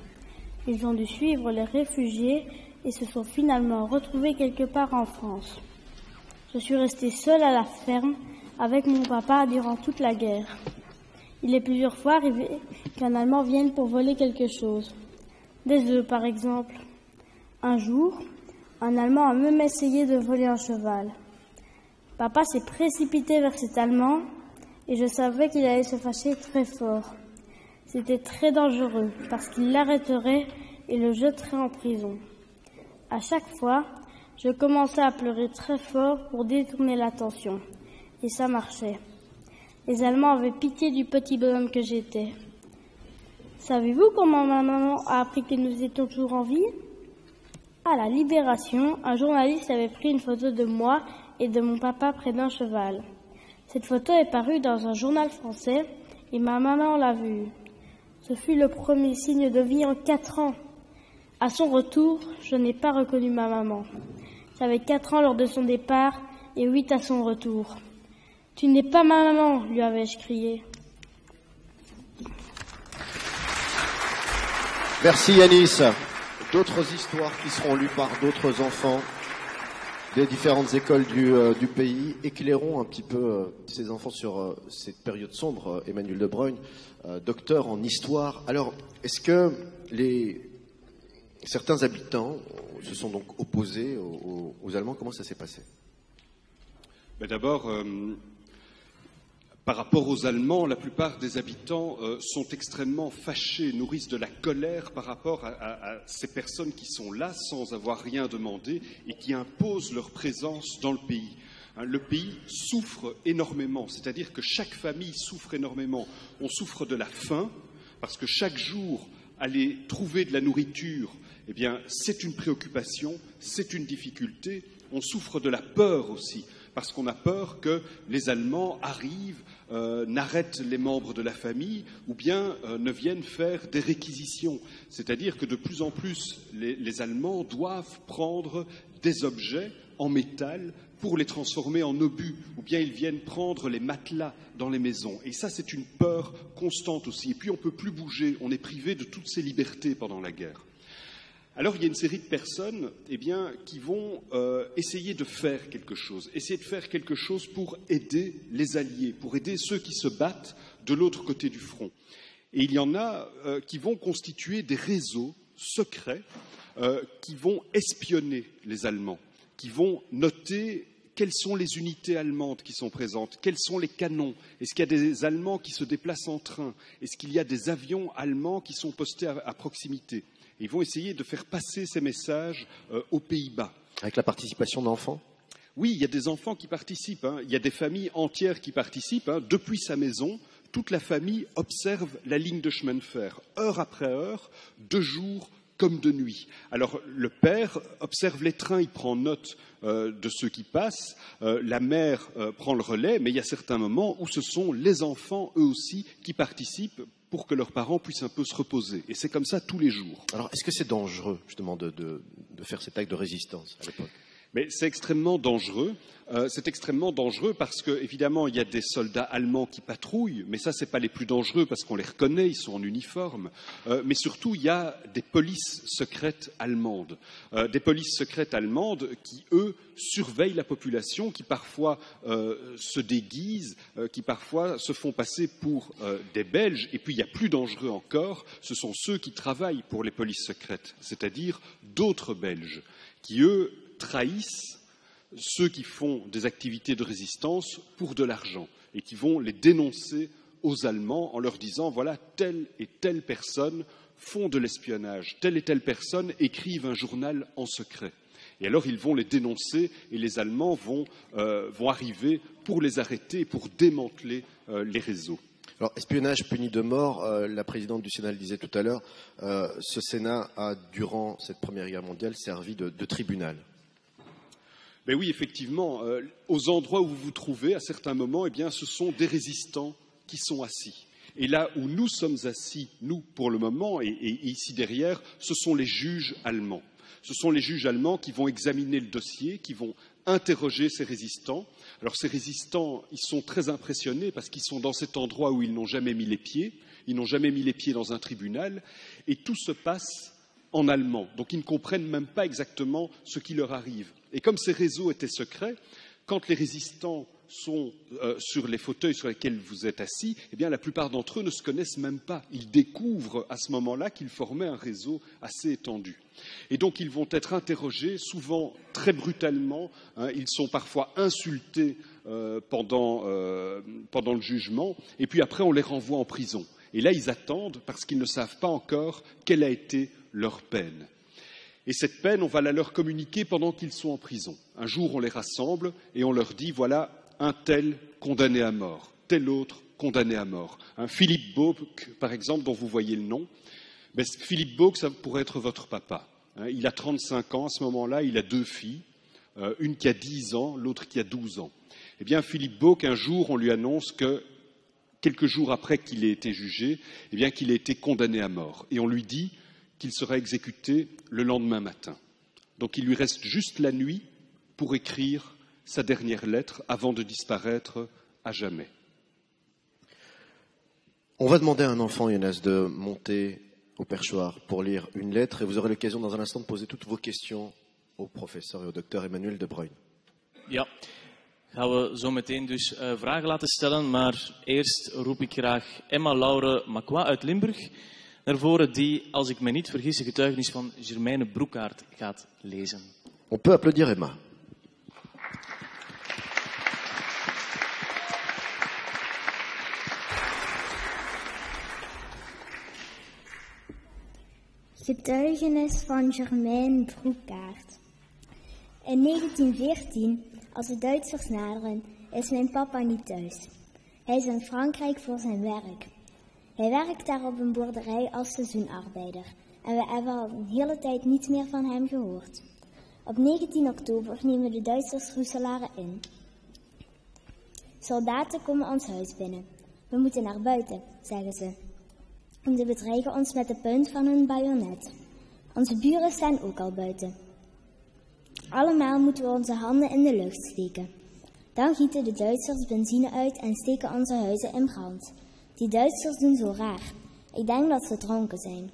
Ils ont dû suivre les réfugiés et se sont finalement retrouvés quelque part en France. Je suis restée seule à la ferme avec mon papa durant toute la guerre. Il est plusieurs fois arrivé qu'un Allemand vienne pour voler quelque chose. Des œufs, par exemple. Un jour, un Allemand a même essayé de voler un cheval. Papa s'est précipité vers cet Allemand et je savais qu'il allait se fâcher très fort. C'était très dangereux parce qu'il l'arrêterait et le jetterait en prison. À chaque fois, je commençais à pleurer très fort pour détourner l'attention. Et ça marchait. Les Allemands avaient pitié du petit bonhomme que j'étais. Savez-vous comment ma maman a appris que nous étions toujours en vie? À la Libération, un journaliste avait pris une photo de moi et de mon papa près d'un cheval. Cette photo est parue dans un journal français et ma maman l'a vue. Ce fut le premier signe de vie en 4 ans. À son retour, je n'ai pas reconnu ma maman. J'avais 4 ans lors de son départ et 8 à son retour. « Tu n'es pas ma maman !» lui avais-je crié. Merci Yanis. D'autres histoires qui seront lues par d'autres enfants des différentes écoles du pays. Éclairons un petit peu ces enfants sur cette période sombre. Emmanuel De Bruyne, docteur en histoire. Alors, est-ce que certains habitants se sont donc opposés aux Allemands? Comment ça s'est passé? D'abord, par rapport aux Allemands, la plupart des habitants sont extrêmement fâchés, nourrissent de la colère par rapport à ces personnes qui sont là sans avoir rien demandé et qui imposent leur présence dans le pays. Le pays souffre énormément, c'est-à-dire que chaque famille souffre énormément. On souffre de la faim, parce que chaque jour, aller trouver de la nourriture, eh bien, c'est une préoccupation, c'est une difficulté. On souffre de la peur aussi, parce qu'on a peur que les Allemands arrivent, n'arrêtent les membres de la famille ou bien ne viennent faire des réquisitions. C'est-à-dire que de plus en plus, les Allemands doivent prendre des objets en métal pour les transformer en obus, ou bien ils viennent prendre les matelas dans les maisons. Et ça, c'est une peur constante aussi. Et puis, on ne peut plus bouger, on est privé de toutes ces libertés pendant la guerre. Alors, il y a une série de personnes qui vont essayer de faire quelque chose pour aider les Alliés, pour aider ceux qui se battent de l'autre côté du front. Et il y en a qui vont constituer des réseaux secrets qui vont espionner les Allemands, qui vont noter quelles sont les unités allemandes qui sont présentes, quels sont les canons, est-ce qu'il y a des Allemands qui se déplacent en train, est-ce qu'il y a des avions allemands qui sont postés à proximité. Ils vont essayer de faire passer ces messages aux Pays-Bas. Avec la participation d'enfants? Oui, il y a des enfants qui participent. Il y a des familles entières qui participent. Depuis sa maison, toute la famille observe la ligne de chemin de fer, heure après heure, de jour comme de nuit. Alors, le père observe les trains, il prend note de ceux qui passent. La mère prend le relais, mais il y a certains moments où ce sont les enfants, eux aussi, qui participent pour que leurs parents puissent un peu se reposer. Et c'est comme ça tous les jours. Alors, est-ce que c'est dangereux, justement, de faire cet acte de résistance à l'époque? Mais c'est extrêmement dangereux. C'est extrêmement dangereux parce que, évidemment, il y a des soldats allemands qui patrouillent, mais ça, ce n'est pas les plus dangereux parce qu'on les reconnaît, ils sont en uniforme. Mais surtout, il y a des polices secrètes allemandes. Des polices secrètes allemandes qui, eux, surveillent la population, qui parfois se déguisent, qui parfois se font passer pour des Belges. Et puis, il y a plus dangereux encore, ce sont ceux qui travaillent pour les polices secrètes, c'est-à-dire d'autres Belges, qui, eux, trahissent ceux qui font des activités de résistance pour de l'argent et qui vont les dénoncer aux Allemands en leur disant voilà, telle et telle personne font de l'espionnage, telle et telle personne écrivent un journal en secret. Et alors ils vont les dénoncer et les Allemands vont arriver pour les arrêter, pour démanteler les réseaux. Alors, espionnage puni de mort, la présidente du Sénat le disait tout à l'heure, ce Sénat a, durant cette Première Guerre mondiale, servi de tribunal. Mais oui, effectivement, aux endroits où vous vous trouvez, à certains moments, eh bien, ce sont des résistants qui sont assis. Et là où nous sommes assis, nous, pour le moment, et ici derrière, ce sont les juges allemands. Ce sont les juges allemands qui vont examiner le dossier, qui vont interroger ces résistants. Alors ces résistants, ils sont très impressionnés parce qu'ils sont dans cet endroit où ils n'ont jamais mis les pieds. Ils n'ont jamais mis les pieds dans un tribunal. Et tout se passe en allemand. Donc ils ne comprennent même pas exactement ce qui leur arrive. Et comme ces réseaux étaient secrets, quand les résistants sont sur les fauteuils sur lesquels vous êtes assis, eh bien, la plupart d'entre eux ne se connaissent même pas. Ils découvrent à ce moment-là qu'ils formaient un réseau assez étendu. Et donc, ils vont être interrogés, souvent très brutalement. Ils sont parfois insultés pendant le jugement. Et puis après, on les renvoie en prison. Et là, ils attendent parce qu'ils ne savent pas encore quelle a été leur peine. Et cette peine, on va la leur communiquer pendant qu'ils sont en prison. Un jour, on les rassemble et on leur dit, voilà, un tel condamné à mort, tel autre condamné à mort. Philippe Bauck, par exemple, dont vous voyez le nom, ben, Philippe Bauck, ça pourrait être votre papa. Il a 35 ans, à ce moment-là, il a 2 filles, une qui a 10 ans, l'autre qui a 12 ans. Eh bien, Philippe Bauck, un jour, on lui annonce que, quelques jours après qu'il ait été jugé, eh bien, qu'il a été condamné à mort. Et on lui dit qu'il sera exécuté le lendemain matin. Donc il lui reste juste la nuit pour écrire sa dernière lettre avant de disparaître à jamais. On va demander à un enfant, Jonas, de monter au perchoir pour lire une lettre et vous aurez l'occasion dans un instant de poser toutes vos questions au professeur et au docteur Emmanuel De Bruyne. Ja, gaan we zo meteen dus vragen laten stellen, maar eerst roep ik graag Emma Laure Macquois uit Limburg naar voren, die, als ik me niet vergis, de getuigenis van Germaine Broekaert gaat lezen. On peut applaudir Emma. Getuigenis van Germaine Broekaert. In 1914, als de Duitsers naderen, is mijn papa niet thuis. Hij is in Frankrijk voor zijn werk. Hij werkt daar op een boerderij als seizoenarbeider en we hebben al een hele tijd niets meer van hem gehoord. Op 19 oktober nemen de Duitsers Roeselare in. Soldaten komen ons huis binnen. We moeten naar buiten, zeggen ze. En ze bedreigen ons met de punt van hun bajonet. Onze buren staan ook al buiten. Allemaal moeten we onze handen in de lucht steken. Dan gieten de Duitsers benzine uit en steken onze huizen in brand. Die Duitsers doen zo raar. Ik denk dat ze dronken zijn.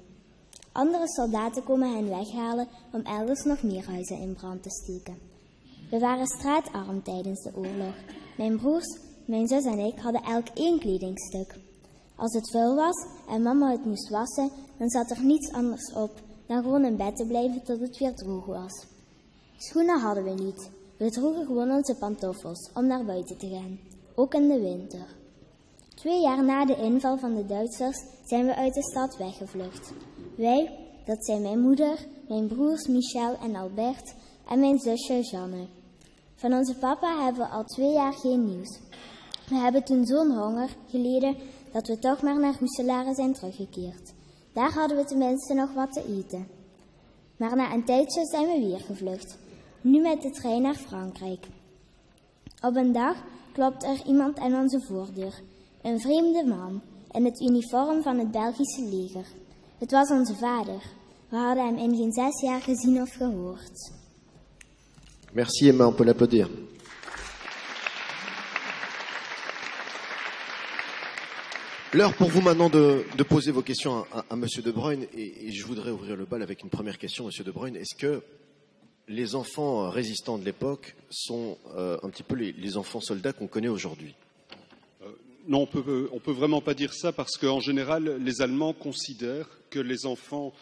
Andere soldaten komen hen weghalen om elders nog meer huizen in brand te steken. We waren straatarm tijdens de oorlog. Mijn broers, mijn zus en ik hadden elk 1 kledingstuk. Als het vuil was en mama het moest wassen, dan zat er niets anders op dan gewoon in bed te blijven tot het weer droog was. Schoenen hadden we niet. We droegen gewoon onze pantoffels om naar buiten te gaan, ook in de winter. 2 jaar na de inval van de Duitsers zijn we uit de stad weggevlucht. Wij, dat zijn mijn moeder, mijn broers Michel en Albert en mijn zusje Jeanne. Van onze papa hebben we al 2 jaar geen nieuws. We hebben toen zo'n honger geleden dat we toch maar naar Roeselare zijn teruggekeerd. Daar hadden we tenminste nog wat te eten. Maar na een tijdje zijn we weer gevlucht. Nu met de trein naar Frankrijk. Op een dag klopt er iemand aan onze voordeur. Een vreemde man in het uniform van het Belgische leger. Het was onze vader. We hadden hem in geen 6 jaar gezien of gehoord. Merci Emma, on peut l'applaudir. L'heure pour vous maintenant de poser vos questions à Monsieur De Bruyne, et je voudrais ouvrir le bal avec une première question, Monsieur De Bruyne. Est-ce que les enfants résistants de l'époque sont un petit peu les enfants soldats qu'on connaît aujourd'hui? Non, on peut vraiment pas dire ça parce qu'en général, les Allemands considèrent que les enfants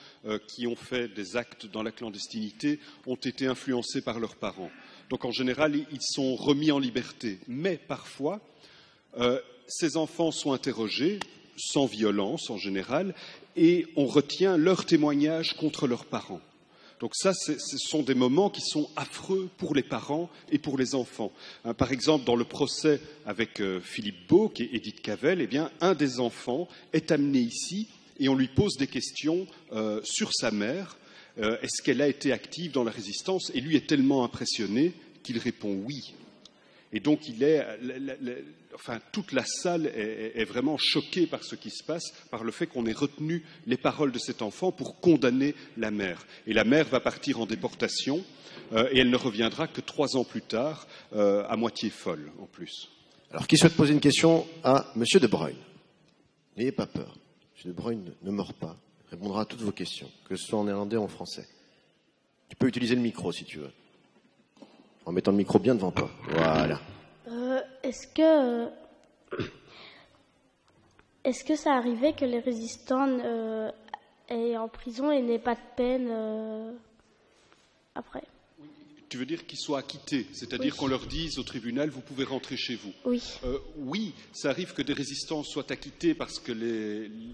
qui ont fait des actes dans la clandestinité ont été influencés par leurs parents. Donc en général, ils sont remis en liberté. Mais parfois, ces enfants sont interrogés, sans violence en général, et on retient leur témoignage contre leurs parents. Donc ça, ce sont des moments qui sont affreux pour les parents et pour les enfants. Par exemple, dans le procès avec Philippe Bauque et Edith Cavell, eh bien, un des enfants est amené ici et on lui pose des questions sur sa mère. Est-ce qu'elle a été active dans la résistance? Et lui est tellement impressionné qu'il répond oui. Et donc, toute la salle est vraiment choquée par ce qui se passe, par le fait qu'on ait retenu les paroles de cet enfant pour condamner la mère. Et la mère va partir en déportation et elle ne reviendra que 3 ans plus tard, à moitié folle en plus. Alors, qui souhaite poser une question à Monsieur De Bruyne? N'ayez pas peur. Monsieur De Bruyne ne meurt pas. Il répondra à toutes vos questions, que ce soit en néerlandais ou en français. Tu peux utiliser le micro si tu veux. En mettant le micro bien devant toi. Voilà. Est-ce que ça arrivait que les résistants aient en prison et n'aient pas de peine après? Tu veux dire qu'ils soient acquittés, c'est-à-dire qu'on leur dise au tribunal, vous pouvez rentrer chez vous? Oui. Oui, ça arrive que des résistants soient acquittés parce que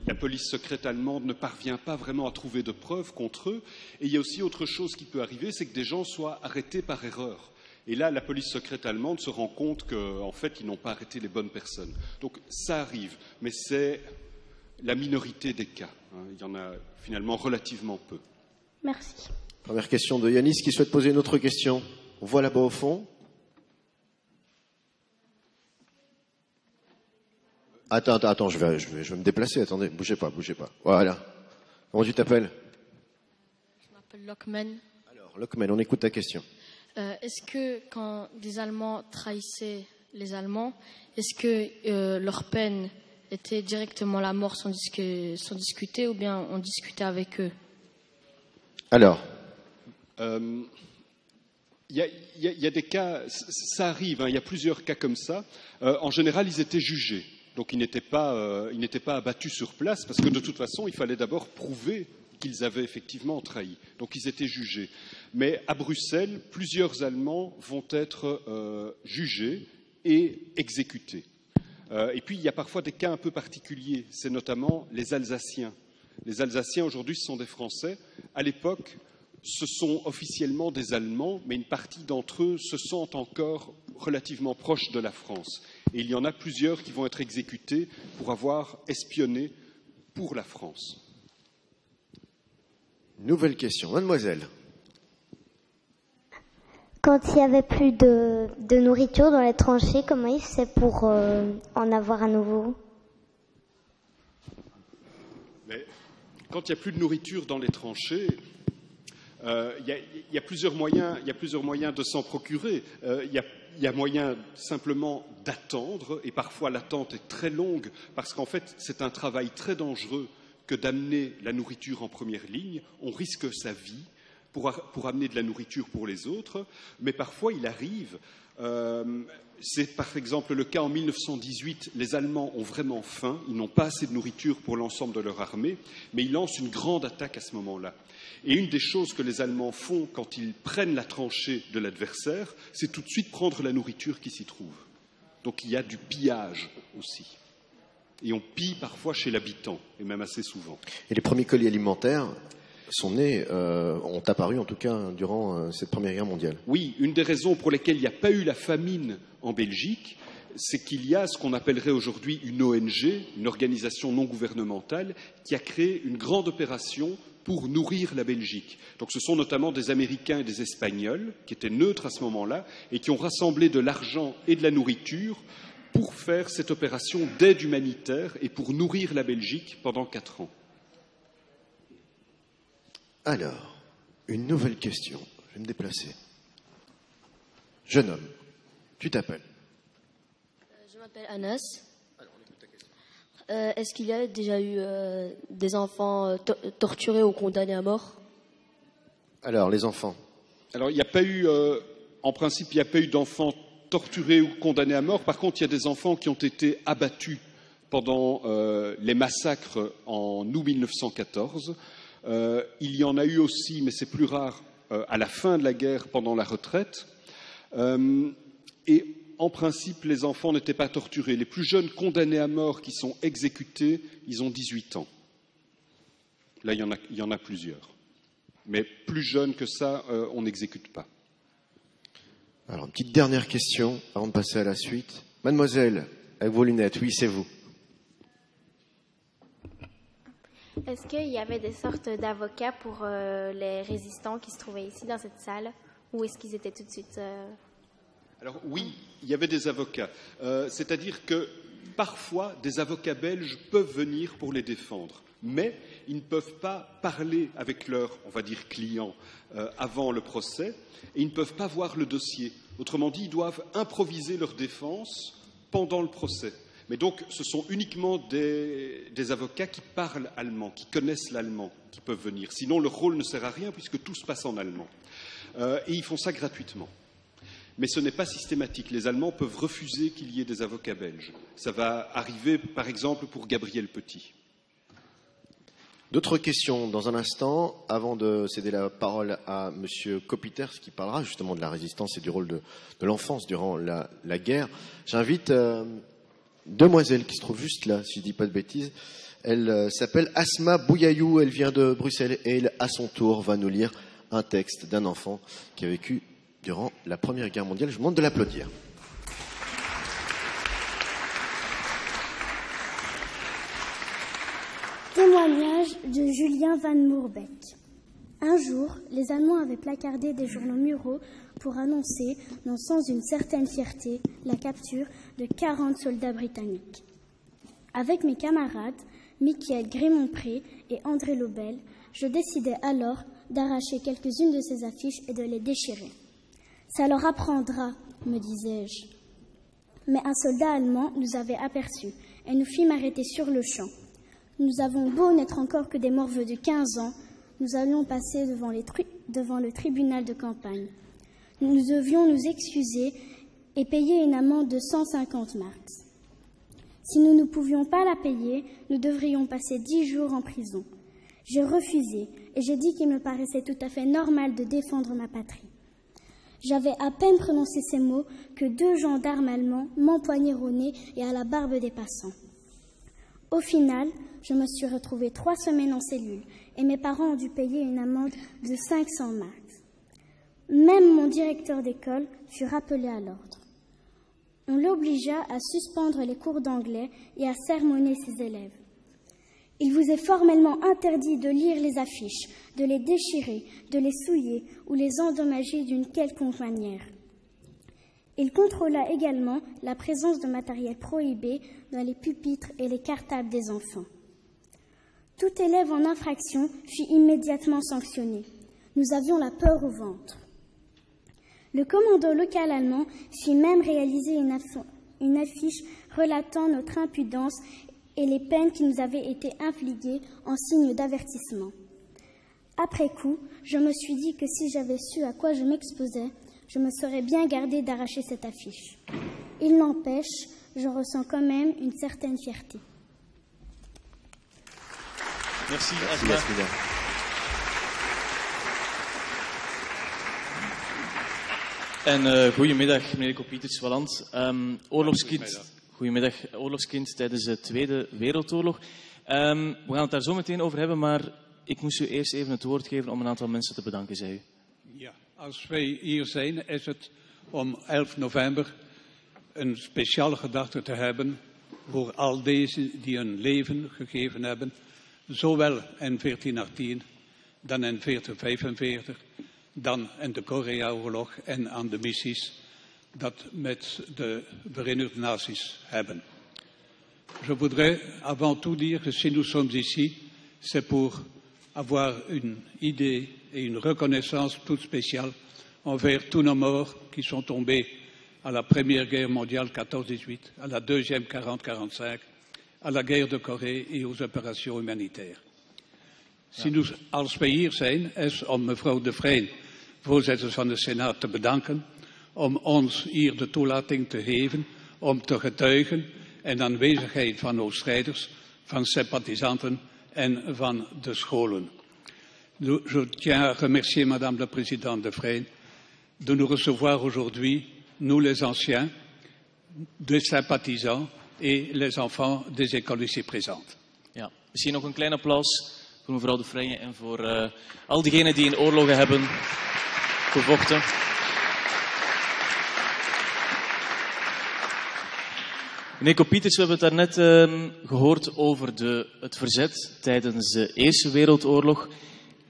la police secrète allemande ne parvient pas vraiment à trouver de preuves contre eux. Et il y a aussi autre chose qui peut arriver, c'est que des gens soient arrêtés par erreur. Et là, la police secrète allemande se rend compte qu'en fait, ils n'ont pas arrêté les bonnes personnes. Donc, ça arrive, mais c'est la minorité des cas. Il y en a finalement relativement peu. Merci. Première question de Yanis, qui souhaite poser une autre question. On voit là-bas au fond. Attends, je vais me déplacer. Attendez, bougez pas. Voilà. Comment tu t'appelles? Je m'appelle Lockman. Alors, Lockman, on écoute ta question. Est-ce que quand des Allemands trahissaient les Allemands, est-ce que leur peine était directement la mort sans discuter, ou bien on discutait avec eux? Alors, il y a des cas, ça arrive, il y a plusieurs cas comme ça. En général, ils étaient jugés, donc ils n'étaient pas abattus sur place, parce que de toute façon, il fallait d'abord prouver qu'ils avaient effectivement trahi. Donc ils étaient jugés. Mais à Bruxelles, plusieurs Allemands vont être jugés et exécutés. Et puis il y a parfois des cas un peu particuliers, c'est notamment les Alsaciens. Les Alsaciens aujourd'hui, ce sont des Français. À l'époque, ce sont officiellement des Allemands, mais une partie d'entre eux se sentent encore relativement proches de la France. Et il y en a plusieurs qui vont être exécutés pour avoir espionné pour la France. Nouvelle question, mademoiselle. Quand il n'y avait plus de nourriture dans les tranchées, comment ils faisaient pour en avoir à nouveau? Mais quand il n'y a plus de nourriture dans les tranchées, il y a plusieurs moyens de s'en procurer. Il y a moyen simplement d'attendre, et parfois l'attente est très longue, parce qu'en fait, c'est un travail très dangereux que d'amener la nourriture en première ligne. On risque sa vie pour amener de la nourriture pour les autres, mais parfois il arrive, c'est par exemple le cas en 1918, les Allemands ont vraiment faim, ils n'ont pas assez de nourriture pour l'ensemble de leur armée, mais ils lancent une grande attaque à ce moment-là. Et une des choses que les Allemands font quand ils prennent la tranchée de l'adversaire, c'est tout de suite prendre la nourriture qui s'y trouve. Donc il y a du pillage aussi. Et on pille parfois chez l'habitant, et même assez souvent. Et les premiers colis alimentaires ont apparu en tout cas durant cette Première Guerre mondiale. Oui, une des raisons pour lesquelles il n'y a pas eu la famine en Belgique, c'est qu'il y a ce qu'on appellerait aujourd'hui une ONG, une organisation non gouvernementale, qui a créé une grande opération pour nourrir la Belgique. Donc ce sont notamment des Américains et des Espagnols, qui étaient neutres à ce moment-là, et qui ont rassemblé de l'argent et de la nourriture pour faire cette opération d'aide humanitaire et pour nourrir la Belgique pendant 4 ans. Alors, une nouvelle question. Je vais me déplacer. Jeune homme, tu t'appelles? Je m'appelle Anas. Est-ce qu'il y a déjà eu des enfants torturés ou condamnés à mort? Alors, les enfants. Alors, il n'y a pas eu, en principe, il n'y a pas eu d'enfants torturés ou condamnés à mort. Par contre, il y a des enfants qui ont été abattus pendant les massacres en août 1914. Il y en a eu aussi, mais c'est plus rare, à la fin de la guerre, pendant la retraite. Et en principe, les enfants n'étaient pas torturés. Les plus jeunes condamnés à mort qui sont exécutés, ils ont 18 ans. Là, il y en a plusieurs. Mais plus jeunes que ça, on n'exécute pas. Alors, une petite dernière question avant de passer à la suite. Mademoiselle, avec vos lunettes, oui, c'est vous. Est-ce qu'il y avait des sortes d'avocats pour les résistants qui se trouvaient ici dans cette salle, ou est-ce qu'ils étaient tout de suite... Alors oui, il y avait des avocats. C'est-à-dire que parfois, des avocats belges peuvent venir pour les défendre, mais ils ne peuvent pas parler avec leurs, on va dire, clients avant le procès, et ils ne peuvent pas voir le dossier. Autrement dit, ils doivent improviser leur défense pendant le procès. Mais donc, ce sont uniquement des avocats qui parlent allemand, qui connaissent l'allemand, qui peuvent venir. Sinon, leur rôle ne sert à rien puisque tout se passe en allemand. Et ils font ça gratuitement. Mais ce n'est pas systématique. Les Allemands peuvent refuser qu'il y ait des avocats belges. Ça va arriver, par exemple, pour Gabriel Petit. D'autres questions dans un instant, avant de céder la parole à M. Kopiters, qui parlera justement de la résistance et du rôle de l'enfance durant la guerre. J'invite demoiselle qui se trouve juste là, si je ne dis pas de bêtises. Elle s'appelle Asma Bouyayou, elle vient de Bruxelles et elle, à son tour, va nous lire un texte d'un enfant qui a vécu durant la Première Guerre mondiale. Je vous demande de l'applaudir. Témoignage de Julien Van Moerbeek. Un jour, les Allemands avaient placardé des journaux muraux pour annoncer, non sans une certaine fierté, la capture de 40 soldats britanniques. Avec mes camarades, Michael Grémont-Pré et André Lobel, je décidai alors d'arracher quelques-unes de ces affiches et de les déchirer. Ça leur apprendra, me disais-je. Mais un soldat allemand nous avait aperçus et nous fit m'arrêter sur le champ. Nous avons beau n'être encore que des morveux de 15 ans, nous allions passer devant le tribunal de campagne. Nous devions nous excuser et payer une amende de 150 marks. Si nous ne pouvions pas la payer, nous devrions passer 10 jours en prison. J'ai refusé et j'ai dit qu'il me paraissait tout à fait normal de défendre ma patrie. J'avais à peine prononcé ces mots que 2 gendarmes allemands m'empoignèrent au nez et à la barbe des passants. Au final, je me suis retrouvée 3 semaines en cellule et mes parents ont dû payer une amende de 500 marks. Même mon directeur d'école fut rappelé à l'ordre. On l'obligea à suspendre les cours d'anglais et à sermonner ses élèves. Il vous est formellement interdit de lire les affiches, de les déchirer, de les souiller ou les endommager d'une quelconque manière. Il contrôla également la présence de matériel prohibé dans les pupitres et les cartables des enfants. Tout élève en infraction fut immédiatement sanctionné. Nous avions la peur au ventre. Le commando local allemand fit même réaliser une affiche relatant notre impudence et les peines qui nous avaient été infligées en signe d'avertissement. Après coup, je me suis dit que si j'avais su à quoi je m'exposais, je me serais bien gardé d'arracher cette affiche. Il n'empêche, je ressens quand même une certaine fierté. Merci, Asma. En goedemiddag, meneer Kopiters-Waland. Goedemiddag, oorlogskind tijdens de Tweede Wereldoorlog. We gaan het daar zo meteen over hebben, maar ik moest u eerst even het woord geven om een aantal mensen te bedanken, zei u. Ja, als wij hier zijn, is het om 11 november een speciale gedachte te hebben voor al deze die hun leven gegeven hebben, zowel in 1418, dan in 1445, dan in de Korea-oorlog en aan de missies dat met de Verenigde Naties hebben. Je voudrais avant tout dire que si nous sommes ici, c'est pour avoir une idée et une reconnaissance toute spéciale envers tous nos morts qui sont tombés à la Première Guerre mondiale 14-18, à la Deuxième 40-45, à la guerre de Corée et aux operaties humanitaires. Als wij hier zijn, is om mevrouw De Vrein, voorzitter van de Senaat, te bedanken, om ons hier de toelating te geven om te getuigen in aanwezigheid van onze strijders, van sympathisanten en van de scholen. Je tiens à remercier Madame la Présidente De Vrein de nous recevoir aujourd'hui, nous les anciens, des sympathisants et les enfants des écoles ici présentes. Ja, misschien nog een klein applaus voor mevrouw De Vrein en voor al diegenen die in oorlogen hebben gevochten. Meneer Kopieters, we hebben het daarnet gehoord over het verzet tijdens de Eerste Wereldoorlog.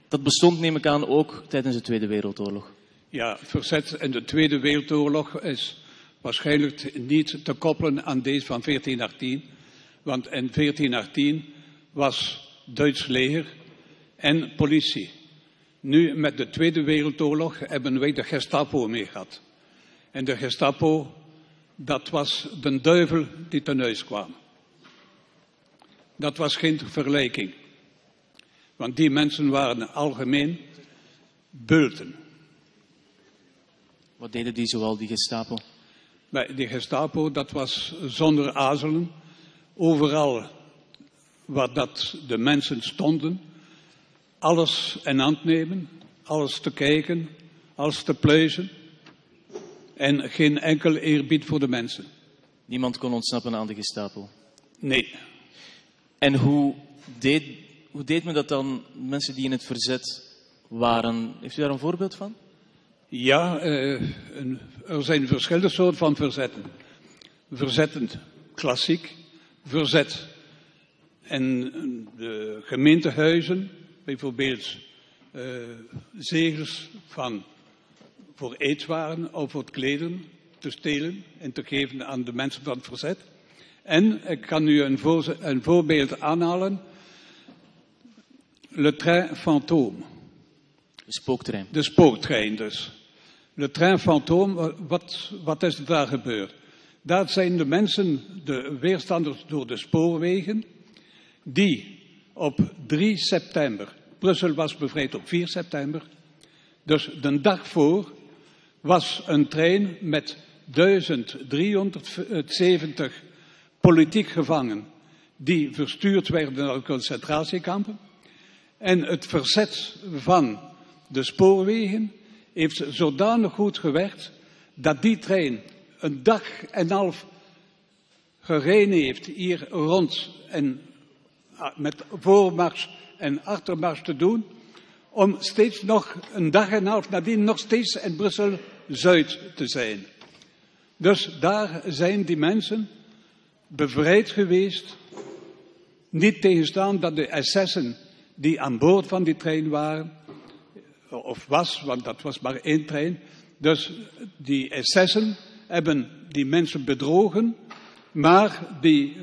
Dat bestond, neem ik aan, ook tijdens de Tweede Wereldoorlog. Ja, het verzet in de Tweede Wereldoorlog is waarschijnlijk niet te koppelen aan deze van 1418. Want in 1418 was Duits leger en politie. Nu, met de Tweede Wereldoorlog hebben wij de Gestapo mee gehad. En de Gestapo, dat was de duivel die ten huis kwam. Dat was geen vergelijking. Want die mensen waren algemeen bulten. Wat deden die zoal, die Gestapo? Bij de Gestapo, dat was zonder aarzelen. Overal waar dat de mensen stonden, alles in hand nemen, alles te kijken, alles te pluizen. En geen enkel eerbied voor de mensen. Niemand kon ontsnappen aan de Gestapo? Nee. En hoe deed men dat dan, mensen die in het verzet waren? Heeft u daar een voorbeeld van? Ja, er zijn verschillende soorten van verzetten. Verzetten klassiek, verzet in de gemeentehuizen, bijvoorbeeld zegels voor eetwaren of voor het kleden te stelen en te geven aan de mensen van het verzet. En ik kan u een voorbeeld aanhalen. Le train fantôme. De spooktrein. De spooktrein dus. Le train fantôme, wat is er daar gebeurd? Daar zijn de mensen, de weerstanders door de spoorwegen, die op 3 september, Brussel was bevrijd op 4 september, dus de dag voor was een trein met 1370 politiek gevangenen die verstuurd werden naar concentratiekampen. En het verzet van de spoorwegen heeft zodanig goed gewerkt dat die trein een dag en een half gereden heeft hier rond en met voormars en achtermars te doen, om steeds nog een dag en een half nadien nog steeds in Brussel-Zuid te zijn. Dus daar zijn die mensen bevrijd geweest, niet tegenstaan dat de SS'en die aan boord van die trein waren, of was, want dat was maar 1 trein, dus die SS'en hebben die mensen bedrogen, maar die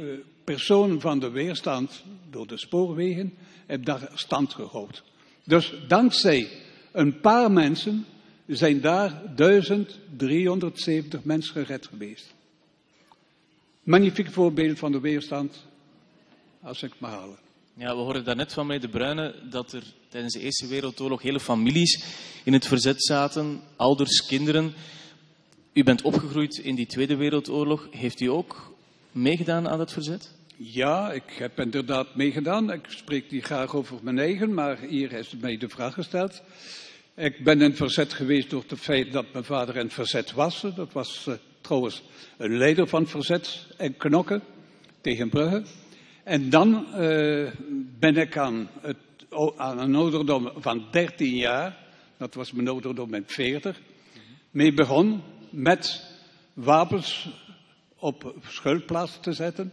personen van de weerstand door de spoorwegen hebben daar stand gehouden. Dus dankzij een paar mensen zijn daar 1370 mensen gered geweest. Magnifiek voorbeeld van de weerstand, als ik mag halen. Ja, we hoorden daarnet van meneer De Bruyne dat er tijdens de Eerste Wereldoorlog hele families in het verzet zaten, ouders, kinderen. U bent opgegroeid in die Tweede Wereldoorlog. Heeft u ook meegedaan aan dat verzet? Ja, ik heb inderdaad meegedaan. Ik spreek niet graag over mijn eigen, maar hier is mij de vraag gesteld. Ik ben in het verzet geweest door het feit dat mijn vader in het verzet was. Dat was trouwens een leider van het verzet in Knokke tegen Brugge. En dan ben ik aan een ouderdom van 13 jaar, dat was mijn ouderdom met 40, mee begonnen met wapens op schuilplaatsen te zetten,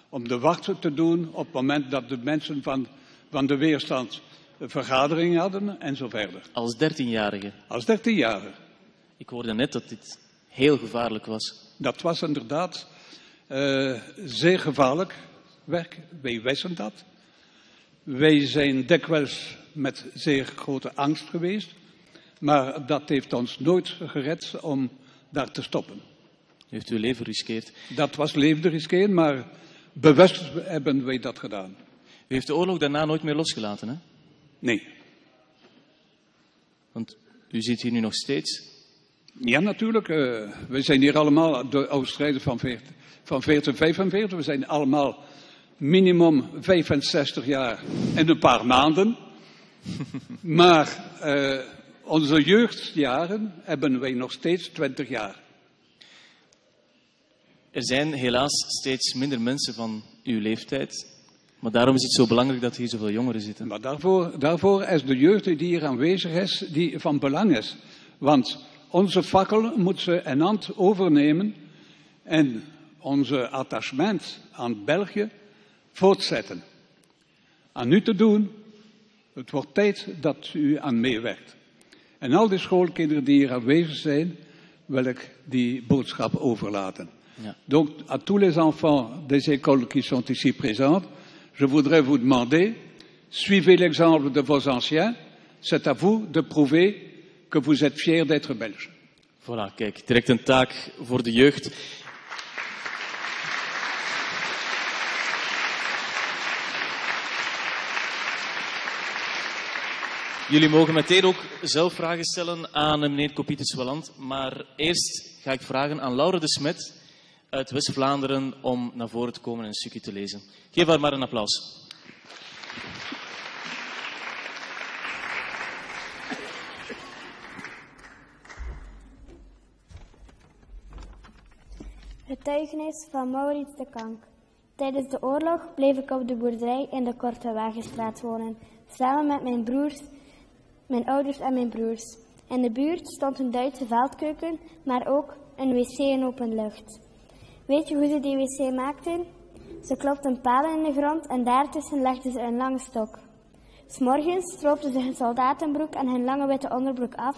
om de wachten te doen op het moment dat de mensen van de weerstand een vergadering hadden en zo verder. Als 13-jarige? Als 13-jarige. Ik hoorde net dat dit heel gevaarlijk was. Dat was inderdaad zeer gevaarlijk werk. Wij wisten dat. Wij zijn dikwijls met zeer grote angst geweest. Maar dat heeft ons nooit gered om daar te stoppen. U heeft uw leven geriskeerd. Dat was leven riskeren, maar bewust hebben wij dat gedaan. U heeft de oorlog daarna nooit meer losgelaten, hè? Nee. Want u zit hier nu nog steeds. Ja, natuurlijk. We zijn hier allemaal de oud-strijders van 1445. We zijn allemaal minimum 65 jaar en een paar maanden. Maar onze jeugdjaren hebben wij nog steeds 20 jaar. Er zijn helaas steeds minder mensen van uw leeftijd. Maar daarom is het zo belangrijk dat hier zoveel jongeren zitten. Maar daarvoor is de jeugd die hier aanwezig is, die van belang is. Want onze fakkel moet ze een hand overnemen en onze attachement aan België voortzetten. Aan u te doen, het wordt tijd dat u aan meewerkt. En al die schoolkinderen die hier aanwezig zijn, wil ik die boodschap overlaten. Ja. Donc, à tous les enfants des écoles qui sont ici présents, je voudrais vous demander, suivez l'exemple de vos anciens, c'est à vous de prouver que vous êtes fiers d'être Belge. Voilà, kijk, direct een taak voor de jeugd. Jullie mogen meteen ook zelf vragen stellen aan meneer Coppieters-Waland. Maar eerst ga ik vragen aan Laure de Smet uit West-Vlaanderen om naar voren te komen en een stukje te lezen. Geef haar maar een applaus. Getuigenis van Maurits de Kank. Tijdens de oorlog bleef ik op de boerderij in de Korte Wagenstraat wonen, samen met mijn ouders en mijn broers. In de buurt stond een Duitse veldkeuken, maar ook een wc in open lucht. Weet je hoe ze die wc maakten? Ze klopten palen in de grond en daartussen legden ze een lange stok. 'S Morgens stroopten ze hun soldatenbroek en hun lange witte onderbroek af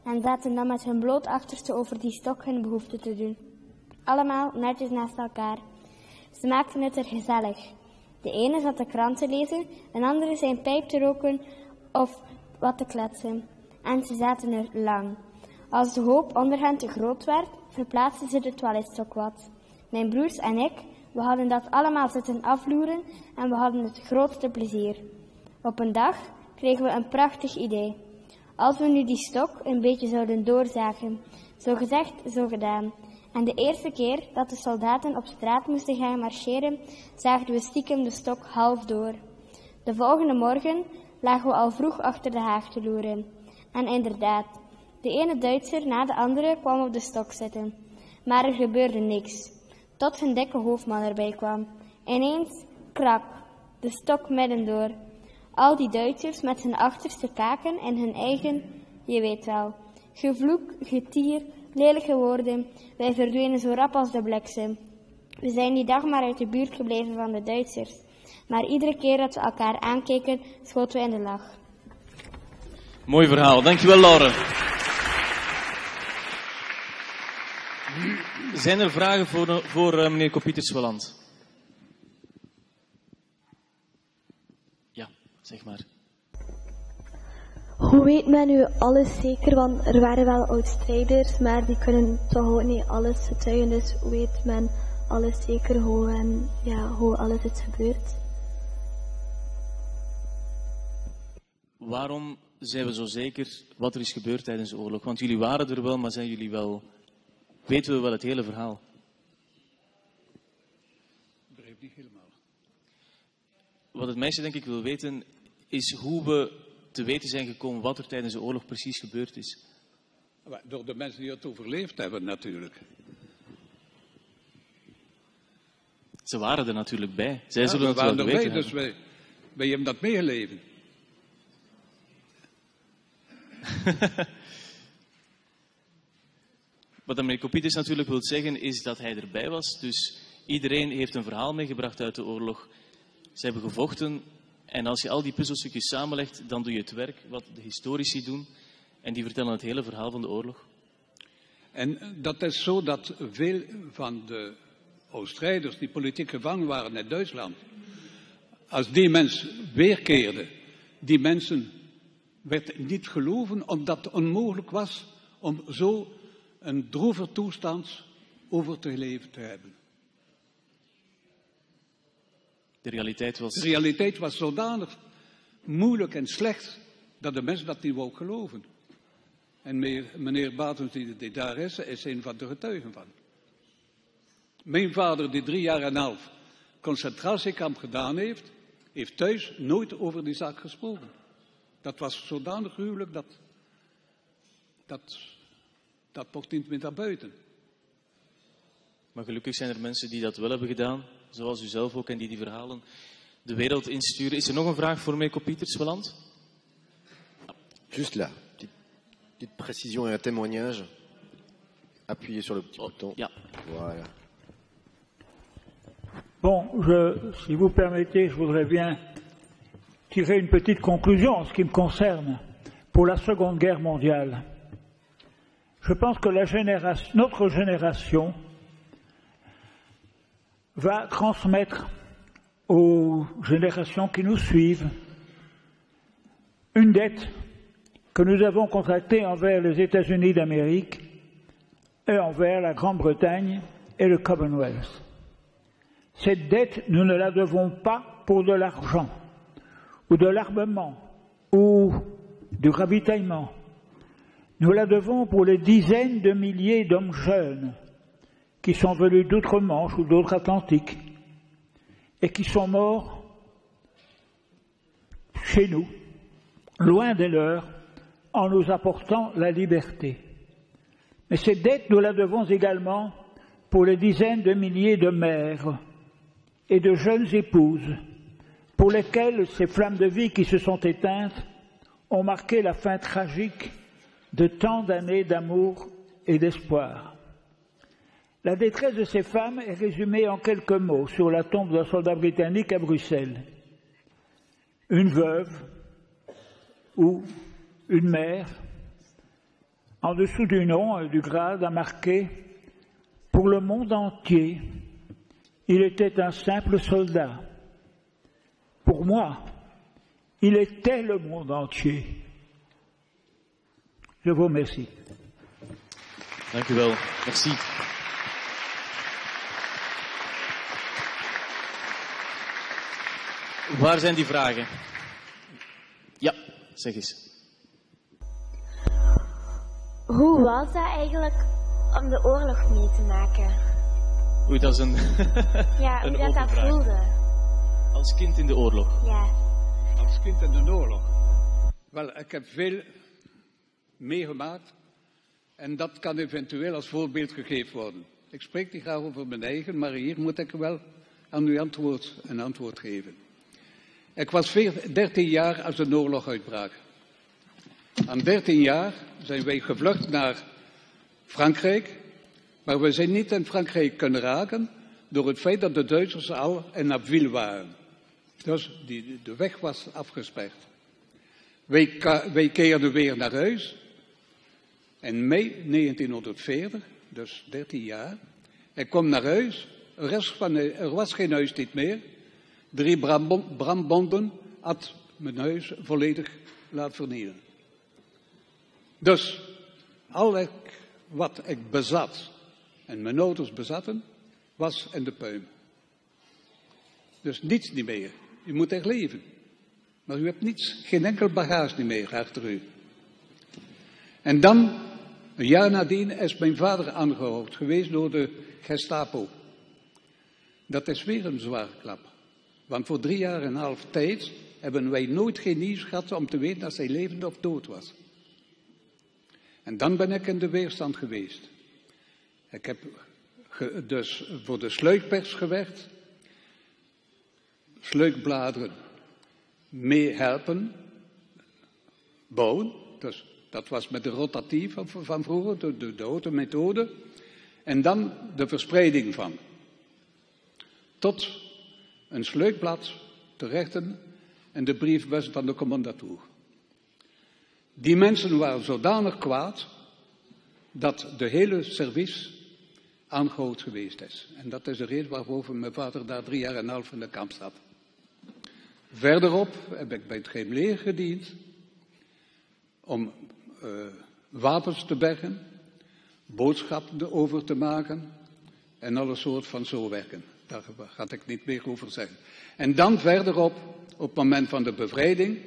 en zaten dan met hun bloot achterste over die stok hun behoefte te doen. Allemaal netjes naast elkaar. Ze maakten het er gezellig. De ene zat de krant te lezen, een andere zijn pijp te roken of wat te kletsen. En ze zaten er lang. Als de hoop onder hen te groot werd, verplaatsten ze de toiletstok wat. Mijn broers en ik, we hadden dat allemaal zitten afloeren en we hadden het grootste plezier. Op een dag kregen we een prachtig idee. Als we nu die stok een beetje zouden doorzagen. Zo gezegd, zo gedaan. En de eerste keer dat de soldaten op straat moesten gaan marcheren, zaagden we stiekem de stok half door. De volgende morgen lagen we al vroeg achter de haag te loeren. En inderdaad, de ene Duitser na de andere kwam op de stok zitten. Maar er gebeurde niks, tot hun dikke hoofdman erbij kwam. Ineens, krak, de stok midden door. Al die Duitsers met hun achterste kaken en hun eigen, je weet wel, gevloek, getier, lelijke woorden, wij verdwenen zo rap als de bliksem. We zijn die dag maar uit de buurt gebleven van de Duitsers. Maar iedere keer dat we elkaar aankeken, schoten we in de lach. Mooi verhaal, dankjewel Laure. Zijn er vragen voor meneer Coppieters-Waland? Ja, zeg maar. Hoe weet men nu alles zeker? Want er waren wel oud-strijders, maar die kunnen toch ook niet alles getuigen. Dus hoe weet men alles zeker hoe alles is gebeurd? Waarom zijn we zo zeker wat er is gebeurd tijdens de oorlog? Want jullie waren er wel, maar zijn jullie wel... Weten we wel het hele verhaal? Ik begrijp niet helemaal. Wat het meisje denk ik wil weten, is hoe we te weten zijn gekomen wat er tijdens de oorlog precies gebeurd is. Door de mensen die het overleefd hebben natuurlijk. Ze waren er natuurlijk bij. Zij zullen het wel waren geweten erbij, hebben. dus wij hebben dat meegeleven. Wat meneer Coppieters natuurlijk wil zeggen, is dat hij erbij was. Dus iedereen heeft een verhaal meegebracht uit de oorlog. Ze hebben gevochten. En als je al die puzzelstukjes samenlegt, dan doe je het werk wat de historici doen. En die vertellen het hele verhaal van de oorlog. En dat is zo dat veel van de oud-strijders die politiek gevangen waren in Duitsland, als die mensen weerkeerden, die mensen werd niet geloven omdat het onmogelijk was om zo een droeve toestand over te leven te hebben. De realiteit was zodanig moeilijk en slecht dat de mens dat niet wou geloven. En meneer Batens, die daar is een van de getuigen van. Mijn vader, die 3 jaar en een half concentratiekamp gedaan heeft, heeft thuis nooit over die zaak gesproken. Dat was zodanig gruwelijk dat mocht niet meer naar buiten. Maar gelukkig zijn er mensen die dat wel hebben gedaan, zoals u zelf ook, en die verhalen de wereld insturen. Is er nog een vraag voor Mirko Pietersweland? Juste là, petite précision et un témoignage. Appuyez sur le petit bouton. Ja. Voilà. Bon, si vous permettez, je voudrais bien tirer une petite conclusion en ce qui me concerne pour la Seconde Guerre mondiale. Je pense que notre génération va transmettre aux générations qui nous suivent une dette que nous avons contractée envers les États-Unis d'Amérique et envers la Grande-Bretagne et le Commonwealth. Cette dette, nous ne la devons pas pour de l'argent, ou de l'armement, ou du ravitaillement. Nous la devons pour les dizaines de milliers d'hommes jeunes qui sont venus d'outre-Manche ou d'outre-Atlantique et qui sont morts chez nous, loin des leurs, en nous apportant la liberté. Mais cette dette, nous la devons également pour les dizaines de milliers de mères et de jeunes épouses pour lesquelles ces flammes de vie qui se sont éteintes ont marqué la fin tragique de tant d'années d'amour et d'espoir. La détresse de ces femmes est résumée en quelques mots sur la tombe d'un soldat britannique à Bruxelles. Une veuve ou une mère, en dessous du nom et du grade, a marqué « Pour le monde entier, il était un simple soldat. Pour moi, il était le monde entier. » Je vous remercie. Dank u wel. Merci. Waar zijn die vragen? Ja, zeg eens. Hoe was dat eigenlijk om de oorlog mee te maken? Oei, dat is een ja, een hoe dat voelde. Als kind in de oorlog. Ja. Als kind in de oorlog. Wel, ik heb veel meegemaakt en dat kan eventueel als voorbeeld gegeven worden. Ik spreek niet graag over mijn eigen, maar hier moet ik wel aan u een antwoord geven. Ik was 13 jaar als de oorlog uitbrak. Aan 13 jaar zijn wij gevlucht naar Frankrijk, maar we zijn niet in Frankrijk kunnen raken door het feit dat de Duitsers al in Abbeville waren. Dus de weg was afgesperd. Wij keerden weer naar huis. In mei 1940, dus 13 jaar. Ik kom naar huis. Er was geen huistijd meer. 3 brandbonden had mijn huis volledig laten vernielen. Dus al wat ik bezat en mijn ouders bezatten, was in de puin. Dus niets niet meer. U moet echt leven. Maar u hebt niets, geen enkel bagage meer achter u. En dan, een jaar nadien, is mijn vader aangehouden geweest door de Gestapo. Dat is weer een zware klap. Want voor 3 jaar en een half tijd hebben wij nooit geen nieuws gehad om te weten of hij levend of dood was. En dan ben ik in de weerstand geweest. Ik heb dus voor de sluikpers gewerkt. Sluikbladeren meehelpen bouwen. Dus dat was met de rotatief van vroeger, de oude methode. En dan de verspreiding van. Tot een sluikblad te rechten en de briefbus van de commandantuur. Die mensen waren zodanig kwaad dat de hele service aangehouden geweest is. En dat is de reden waarover mijn vader daar 3 jaar en een half in de kamp zat. Verderop heb ik bij het geheim leger gediend. om wapens te bergen, boodschappen over te maken en alle soort van zo werken. Daar ga ik niet meer over zeggen. En dan verderop, op het moment van de bevrijding,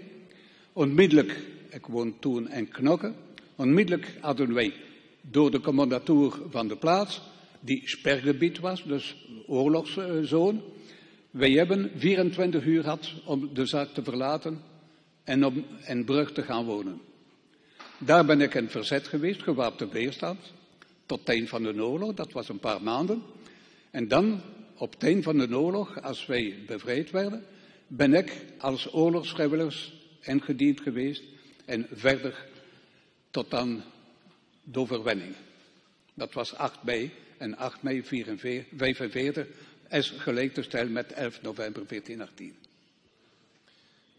onmiddellijk, ik woon toen in Knokke, onmiddellijk hadden wij door de commandatoer van de plaats, die spergebied was, dus oorlogszone, wij hebben 24 uur gehad om de zaak te verlaten en om in Brugge te gaan wonen. Daar ben ik in verzet geweest, gewapende weerstand, tot het eind van de oorlog, dat was een paar maanden. En dan, op het eind van de oorlog, als wij bevrijd werden, ben ik als oorlogsvrijwilligers ingediend geweest en verder tot aan de overwinning. Dat was 8 mei en 8 mei 1945 is gelijk te stellen met 11 november 1418.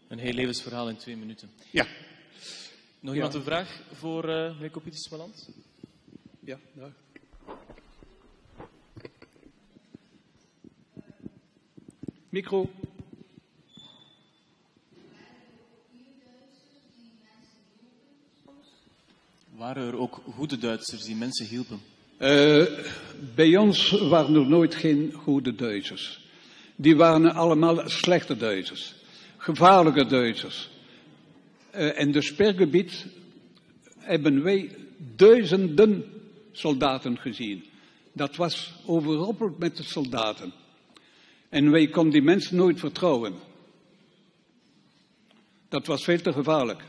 Een heel levensverhaal in 2 minuten. Ja. Nog iemand een vraag voor meneer Kopieterswaland? Ja, daar. Micro. Waren er ook goede Duitsers die mensen hielpen? Bij ons waren er nooit geen goede Duitsers. Die waren allemaal slechte Duitsers. Gevaarlijke Duitsers. In de spergebied hebben wij duizenden soldaten gezien. Dat was overrompeld met de soldaten. En wij konden die mensen nooit vertrouwen. Dat was veel te gevaarlijk.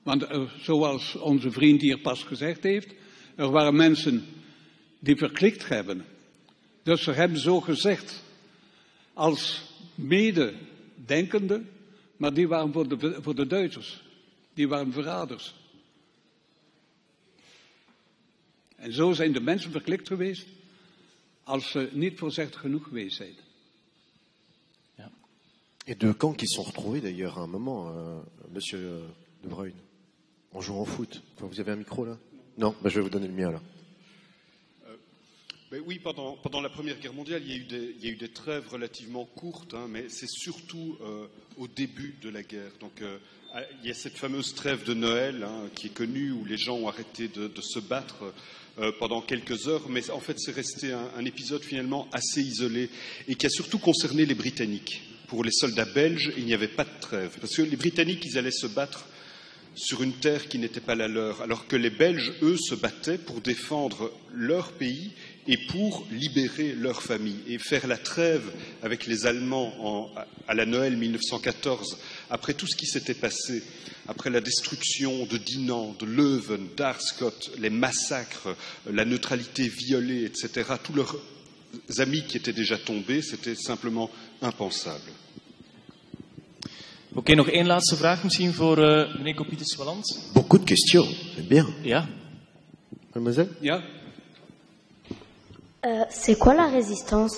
Want zoals onze vriend hier pas gezegd heeft, er waren mensen die verklikt hebben. Dus ze hebben zo gezegd als mededenkende, maar die waren voor de Duitsers. Die waren verraders. En zo zijn de mensen verklikt geweest als ze niet voorzichtig genoeg geweest zijn. Ja. Et deux camps qui se sont retrouvés d'ailleurs à un moment, monsieur De Bruyne, en jouant au foot. Enfin, vous avez un micro là? Non, je vais vous donner le mien alors. Oui, pendant la Première Guerre mondiale, il y a eu des trêves relativement courtes, hein, mais c'est surtout au début de la guerre. Donc, il y a cette fameuse trêve de Noël, hein, qui est connue, où les gens ont arrêté de se battre pendant quelques heures, mais en fait, c'est resté un épisode finalement assez isolé et qui a surtout concerné les Britanniques. Pour les soldats belges, il n'y avait pas de trêve, parce que les Britanniques, ils allaient se battre sur une terre qui n'était pas la leur, alors que les Belges, eux, se battaient pour défendre leur pays et pour libérer leur famille. Et faire la trêve avec les Allemands à la Noël 1914, après tout ce qui s'était passé, après la destruction de Dinant, de Leuven, d'Aarschot, les massacres, la neutralité violée, etc., tous leurs amis qui étaient déjà tombés, c'était simplement impensable. Oké, nog één laatste vraag misschien voor meneer Kopieterswaland. Beaucoup de questions, c'est bien. Ja. Mademoiselle? Ja. C'est quoi la résistance?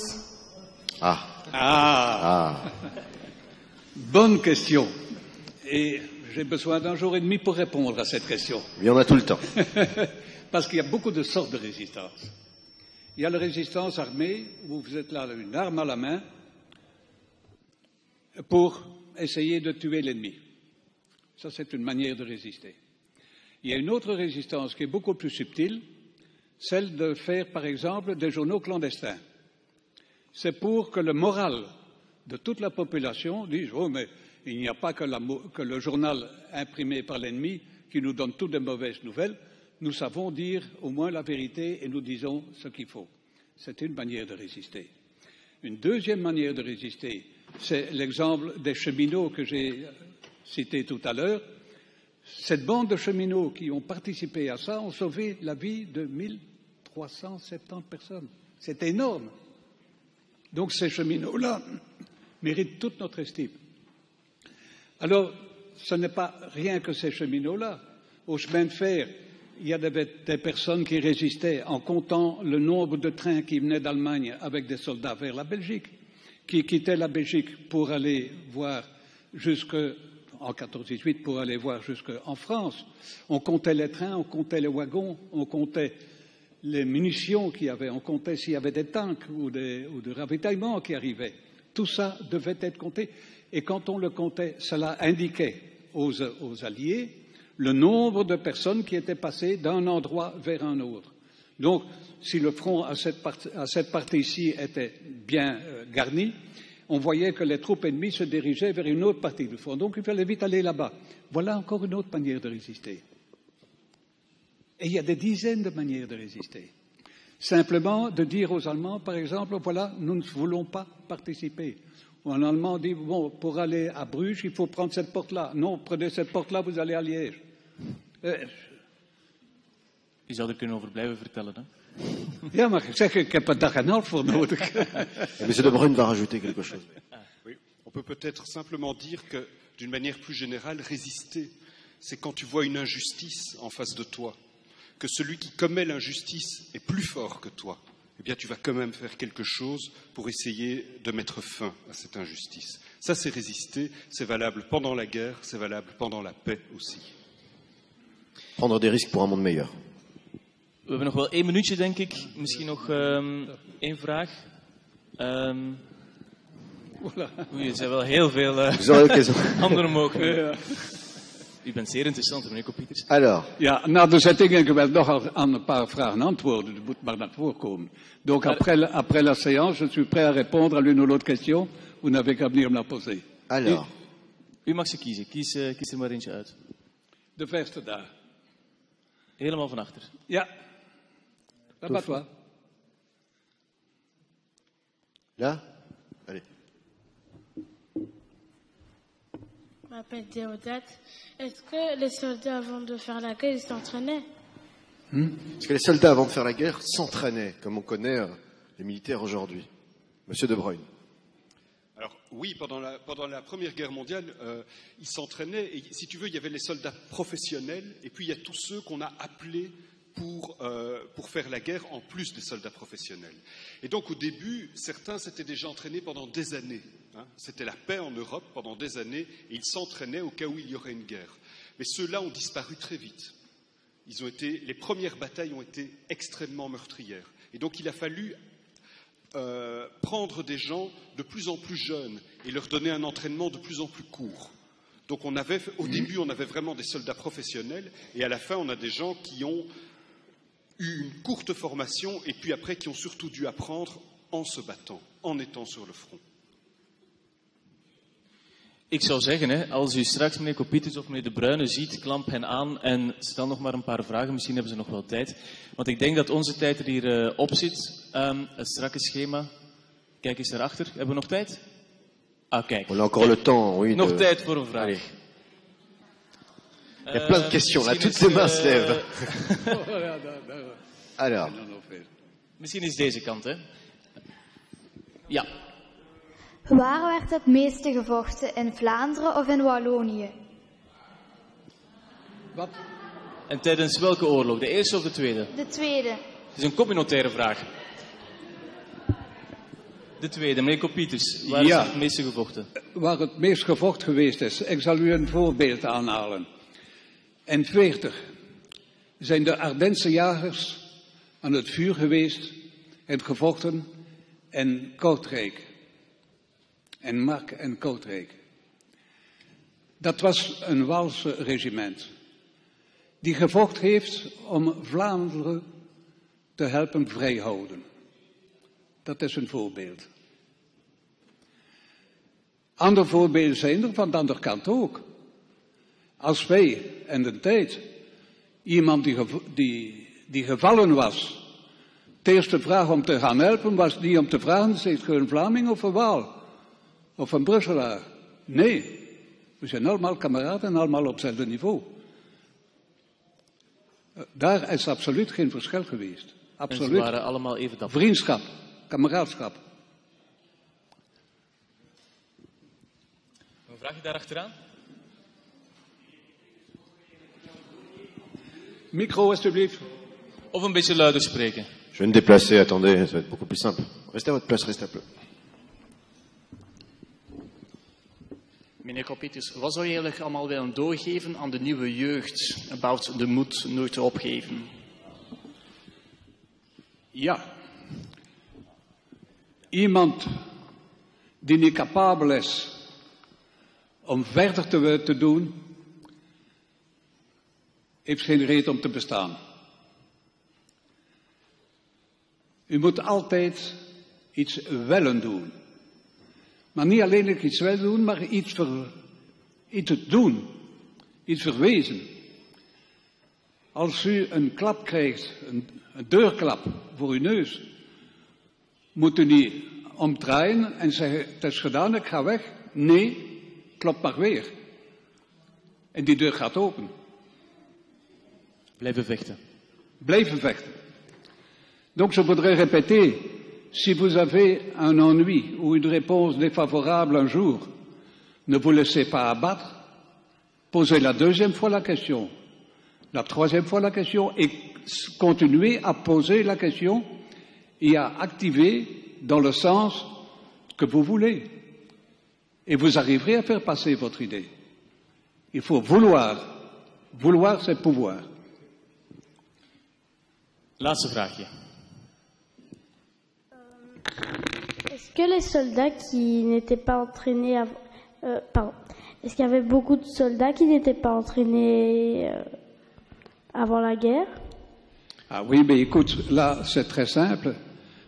Bonne question. Et j'ai besoin d'un jour et demi pour répondre à cette question. Mais on a tout le temps. Parce qu'il y a beaucoup de sortes de résistance. Il y a la résistance armée, où vous êtes là, une arme à la main, pour essayer de tuer l'ennemi. Ça, c'est une manière de résister. Il y a une autre résistance qui est beaucoup plus subtile, celle de faire, par exemple, des journaux clandestins. C'est pour que le moral de toute la population dise « Oh, mais il n'y a pas que le journal imprimé par l'ennemi qui nous donne toutes de mauvaises nouvelles. Nous savons dire au moins la vérité et nous disons ce qu'il faut. » C'est une manière de résister. Une deuxième manière de résister, c'est l'exemple des cheminots que j'ai cité tout à l'heure. Cette bande de cheminots qui ont participé à ça ont sauvé la vie de 1370 personnes. C'est énorme. Donc ces cheminots-là méritent toute notre estime. Alors, ce n'est pas rien que ces cheminots-là. Au chemin de fer, il y a des personnes qui résistaient en comptant le nombre de trains qui venaient d'Allemagne avec des soldats vers la Belgique, qui quittaient la Belgique pour aller voir en 14-18 pour aller voir jusqu'en France. On comptait les trains, on comptait les wagons, on comptait les munitions qu'il y avait, on comptait s'il y avait des tanks ou des ravitaillements qui arrivaient. Tout ça devait être compté. Et quand on le comptait, cela indiquait aux Alliés le nombre de personnes qui étaient passées d'un endroit vers un autre. Donc, si le front à cette partie-ci était bien garni, on voyait que les troupes ennemies se dirigeaient vers une autre partie du front. Donc, il fallait vite aller là-bas. Voilà encore une autre manière de résister. Et il y a des dizaines de manières de résister. Simplement de dire aux Allemands, par exemple, voilà, nous ne voulons pas participer. Ou un Allemand dit, bon, pour aller à Bruges, il faut prendre cette porte-là. Non, prenez cette porte-là, vous allez à Liège. Je zou er kunnen over blijven vertellen, hè? Ja, maar zeg, ik heb een dag en een half voor nodig. Monsieur De Bruyne va rajouter quelque chose. Oui, on peut peut-être simplement dire que, d'une manière plus générale, résister, c'est quand tu vois une injustice en face de toi, que celui qui commet l'injustice est plus fort que toi, eh bien tu vas quand même faire quelque chose pour essayer de mettre fin à cette injustice. Ça, c'est résister, c'est valable pendant la guerre, c'est valable pendant la paix aussi. Prendre des risques pour un monde meilleur. We hebben nog wel 1 minuutje, denk ik. Misschien nog 1 vraag. Oei, er zijn wel heel veel handen omhoog. U bent zeer interessant, meneer Kopieters. Alors. Ja, na de zitting ik wil nog aan een paar vragen antwoorden. Dat moet maar naar voren komen. Donc après la séance, je suis prêt à répondre à l'une ou l'autre question. Vous n'avez qu'à venir me la poser. Alors. U mag ze kiezen. Kies er maar eentje uit. De verste daar. Helemaal van achter. Ja. Dat was toi. Là? Allez. Je m'appelle Théodate. Est-ce que les soldats, avant de faire la guerre, ils s'entraînaient? Est-ce que les soldats, avant de faire la guerre, s'entraînaient, comme on connaît les militaires aujourd'hui? Monsieur De Bruyne. Alors oui, pendant la Première Guerre mondiale, ils s'entraînaient. Et si tu veux, il y avait les soldats professionnels, et puis il y a tous ceux qu'on a appelés pour faire la guerre, en plus des soldats professionnels. Et donc au début, certains s'étaient déjà entraînés pendant des années. C'était la paix en Europe pendant des années, et ils s'entraînaient au cas où il y aurait une guerre. Mais ceux-là ont disparu très vite. Les premières batailles ont été extrêmement meurtrières. Et donc il a fallu prendre des gens de plus en plus jeunes et leur donner un entraînement de plus en plus court. Donc au début, on avait vraiment des soldats professionnels, et à la fin, on a des gens qui ont eu une courte formation, et puis après, qui ont surtout dû apprendre en se battant, en étant sur le front. Ik zou zeggen, hè, als u straks meneer Kopieters of meneer De Bruyne ziet, klamp hen aan en stel nog maar een paar vragen. Misschien hebben ze nog wel tijd. Want ik denk dat onze tijd er hier op zit. Het strakke schema. Kijk eens daarachter. Hebben we nog tijd? Ah, kijk. On a encore le temps, oui. Nog tijd voor een vraag. Il y a plein de questions, là. Toutes les mains se lèvent. Alors. Misschien is deze kant, hè? Ja. Waar werd het meeste gevochten? In Vlaanderen of in Wallonië? Wat? En tijdens welke oorlog? De eerste of de tweede? De tweede. Het is een communautaire vraag. De tweede, meneer Kopieters. Waar is het meeste gevochten? Waar het meest gevochten geweest is. Ik zal u een voorbeeld aanhalen. In 1940 zijn de Ardense jagers aan het vuur geweest en gevochten in Kortrijk. En Mark en Kortrijk. Dat was een Waalse regiment. Die gevochten heeft om Vlaanderen te helpen vrijhouden. Dat is een voorbeeld. Andere voorbeelden zijn er van de andere kant ook. Als wij in de tijd iemand die gevallen was, de eerste vraag om te gaan helpen was die om te vragen, is het een Vlaming of een Waal? Of een Brusselaar? Nee, we zijn allemaal kameraden en allemaal op hetzelfde niveau. Daar is absoluut geen verschil geweest. Absoluut. En ze waren allemaal even dapper. Vriendschap, kameraadschap. Een vraagje daar achteraan? Micro, alsjeblieft. Of een beetje luider spreken. Je vais me déplacer, attendez, ça va être beaucoup plus simple. Restez à votre place, restez un peu. Meneer Kopieters, wat zou je eigenlijk allemaal willen doorgeven aan de nieuwe jeugd about de moed nooit te opgeven? Ja. Iemand die niet capabel is om verder te doen, heeft geen reden om te bestaan. U moet altijd iets willen doen. Maar niet alleen iets willen doen, maar iets doen. Iets verwezen. Als u een klap krijgt, een deurklap voor uw neus, moet u niet omdraaien en zeggen, het is gedaan, ik ga weg. Nee, klop maar weer. En die deur gaat open. Blijven vechten. Blijven vechten. Donc je voudrais répéter, si vous avez un ennui ou une réponse défavorable un jour, ne vous laissez pas abattre, posez la deuxième fois la question, la troisième fois la question et continuez à poser la question et à activer dans le sens que vous voulez. Et vous arriverez à faire passer votre idée. Il faut vouloir. Vouloir, c'est pouvoir. Laatste vraagje. Est-ce que les soldats qui n'étaient pas entraînés est-ce qu'il y avait beaucoup de soldats qui n'étaient pas entraînés avant la guerre? Ah oui, mais écoute, là, c'est très simple.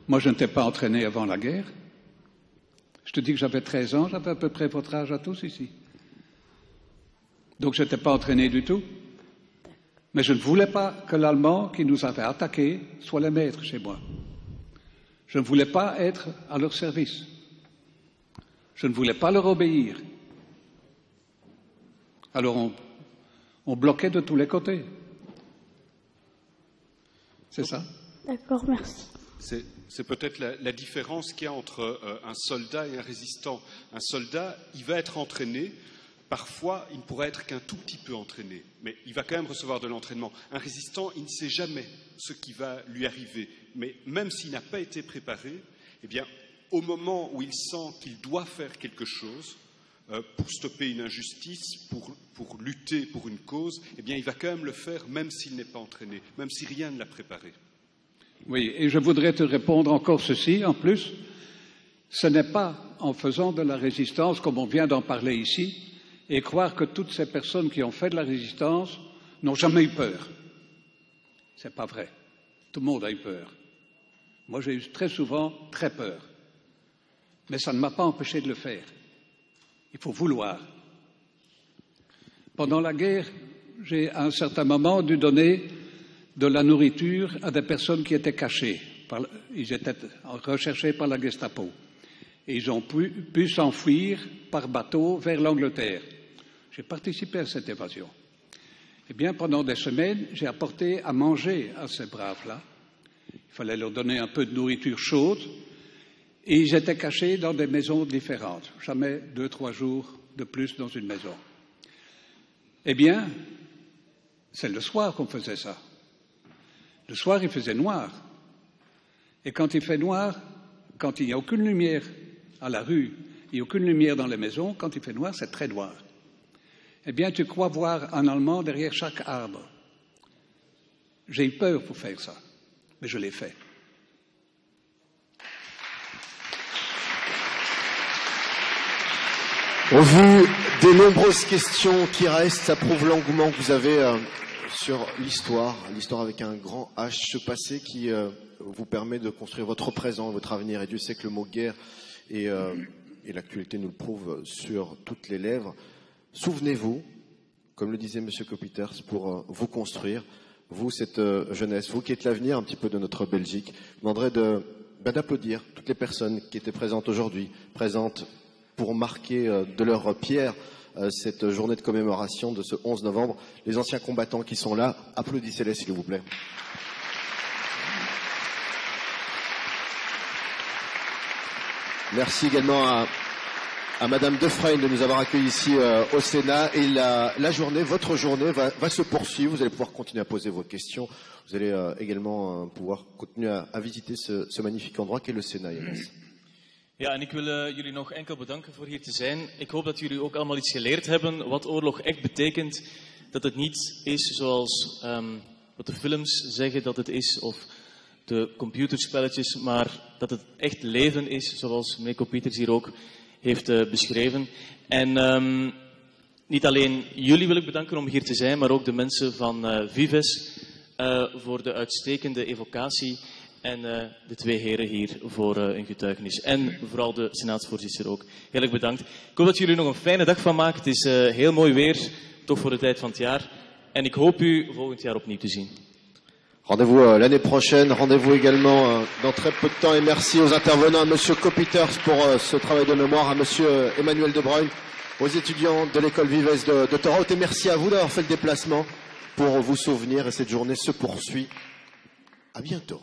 Moi, je n'étais pas entraîné avant la guerre. Je te dis que j'avais 13 ans, j'avais à peu près votre âge à tous ici. Donc, je n'étais pas entraîné du tout. Mais je ne voulais pas que l'Allemand qui nous avait attaqués soit le maître chez moi. Je ne voulais pas être à leur service. Je ne voulais pas leur obéir. Alors, on bloquait de tous les côtés. C'est ça. D'accord, merci. C'est peut-être la différence qu'il y a entre un soldat et un résistant. Un soldat, il va être entraîné. Parfois, il ne pourra être qu'un tout petit peu entraîné, mais il va quand même recevoir de l'entraînement. Un résistant, il ne sait jamais ce qui va lui arriver. Mais même s'il n'a pas été préparé, eh bien, au moment où il sent qu'il doit faire quelque chose pour stopper une injustice, pour lutter pour une cause, eh bien, il va quand même le faire, même s'il n'est pas entraîné, même si rien ne l'a préparé. Oui, et je voudrais te répondre encore ceci, en plus. Ce n'est pas en faisant de la résistance, comme on vient d'en parler ici, et croire que toutes ces personnes qui ont fait de la résistance n'ont jamais eu peur. C'est pas vrai. Tout le monde a eu peur. Moi, j'ai eu très souvent très peur. Mais ça ne m'a pas empêché de le faire. Il faut vouloir. Pendant la guerre, j'ai à un certain moment dû donner de la nourriture à des personnes qui étaient cachées. Ils étaient recherchés par la Gestapo. Et ils ont pu s'enfuir par bateau vers l'Angleterre. J'ai participé à cette évasion. Eh bien, pendant des semaines, j'ai apporté à manger à ces braves-là. Il fallait leur donner un peu de nourriture chaude. Et ils étaient cachés dans des maisons différentes. Jamais 2-3 jours de plus dans une maison. Eh bien, c'est le soir qu'on faisait ça. Le soir, il faisait noir. Et quand il fait noir, quand il n'y a aucune lumière à la rue, il n'y a aucune lumière dans les maisons, quand il fait noir, c'est très noir. Eh bien, tu crois voir un Allemand derrière chaque arbre. J'ai eu peur pour faire ça, mais je l'ai fait. Au vu des nombreuses questions qui restent, ça prouve l'engouement que vous avez sur l'histoire avec un grand H, ce passé qui vous permet de construire votre présent, votre avenir. Et Dieu sait que le mot guerre et l'actualité nous le prouve sur toutes les lèvres. Souvenez-vous, comme le disait M. Copiters, pour vous construire, vous, cette jeunesse, vous qui êtes l'avenir un petit peu de notre Belgique, je demanderais d'applaudir toutes les personnes qui étaient présentes aujourd'hui, présentes pour marquer de leur pierre cette journée de commémoration de ce 11 novembre. Les anciens combattants qui sont là, applaudissez-les s'il vous plaît. Merci également à Madame Defresne de nous avoir accueillis ici au Sénat. Et la journée, votre journée va se poursuivre. Vous allez pouvoir continuer à poser vos questions. Vous allez également pouvoir continuer à visiter ce magnifique endroit qu'est le Sénat, Jonas. Ja, en ik wil jullie nog enkel bedanken voor hier te zijn. Ik hoop dat jullie ook allemaal iets geleerd hebben wat oorlog echt betekent. Dat het niet is zoals wat de films zeggen dat het is, of de computerspelletjes, maar dat het echt leven is, zoals meneer Copiters hier ook heeft beschreven. En Niet alleen jullie wil ik bedanken om hier te zijn, maar ook de mensen van Vives voor de uitstekende evocatie en de twee heren hier voor hun getuigenis. En vooral de senaatsvoorzitter ook. Heel erg bedankt. Ik hoop dat jullie nog een fijne dag van maken. Het is heel mooi weer, toch voor de tijd van het jaar. En ik hoop u volgend jaar opnieuw te zien. Rendez-vous l'année prochaine, rendez-vous également dans très peu de temps et merci aux intervenants, à monsieur Copiters pour ce travail de mémoire, à monsieur Emmanuel De Bruyne, aux étudiants de l'école Vives de Torhout et merci à vous d'avoir fait le déplacement pour vous souvenir et cette journée se poursuit. À bientôt.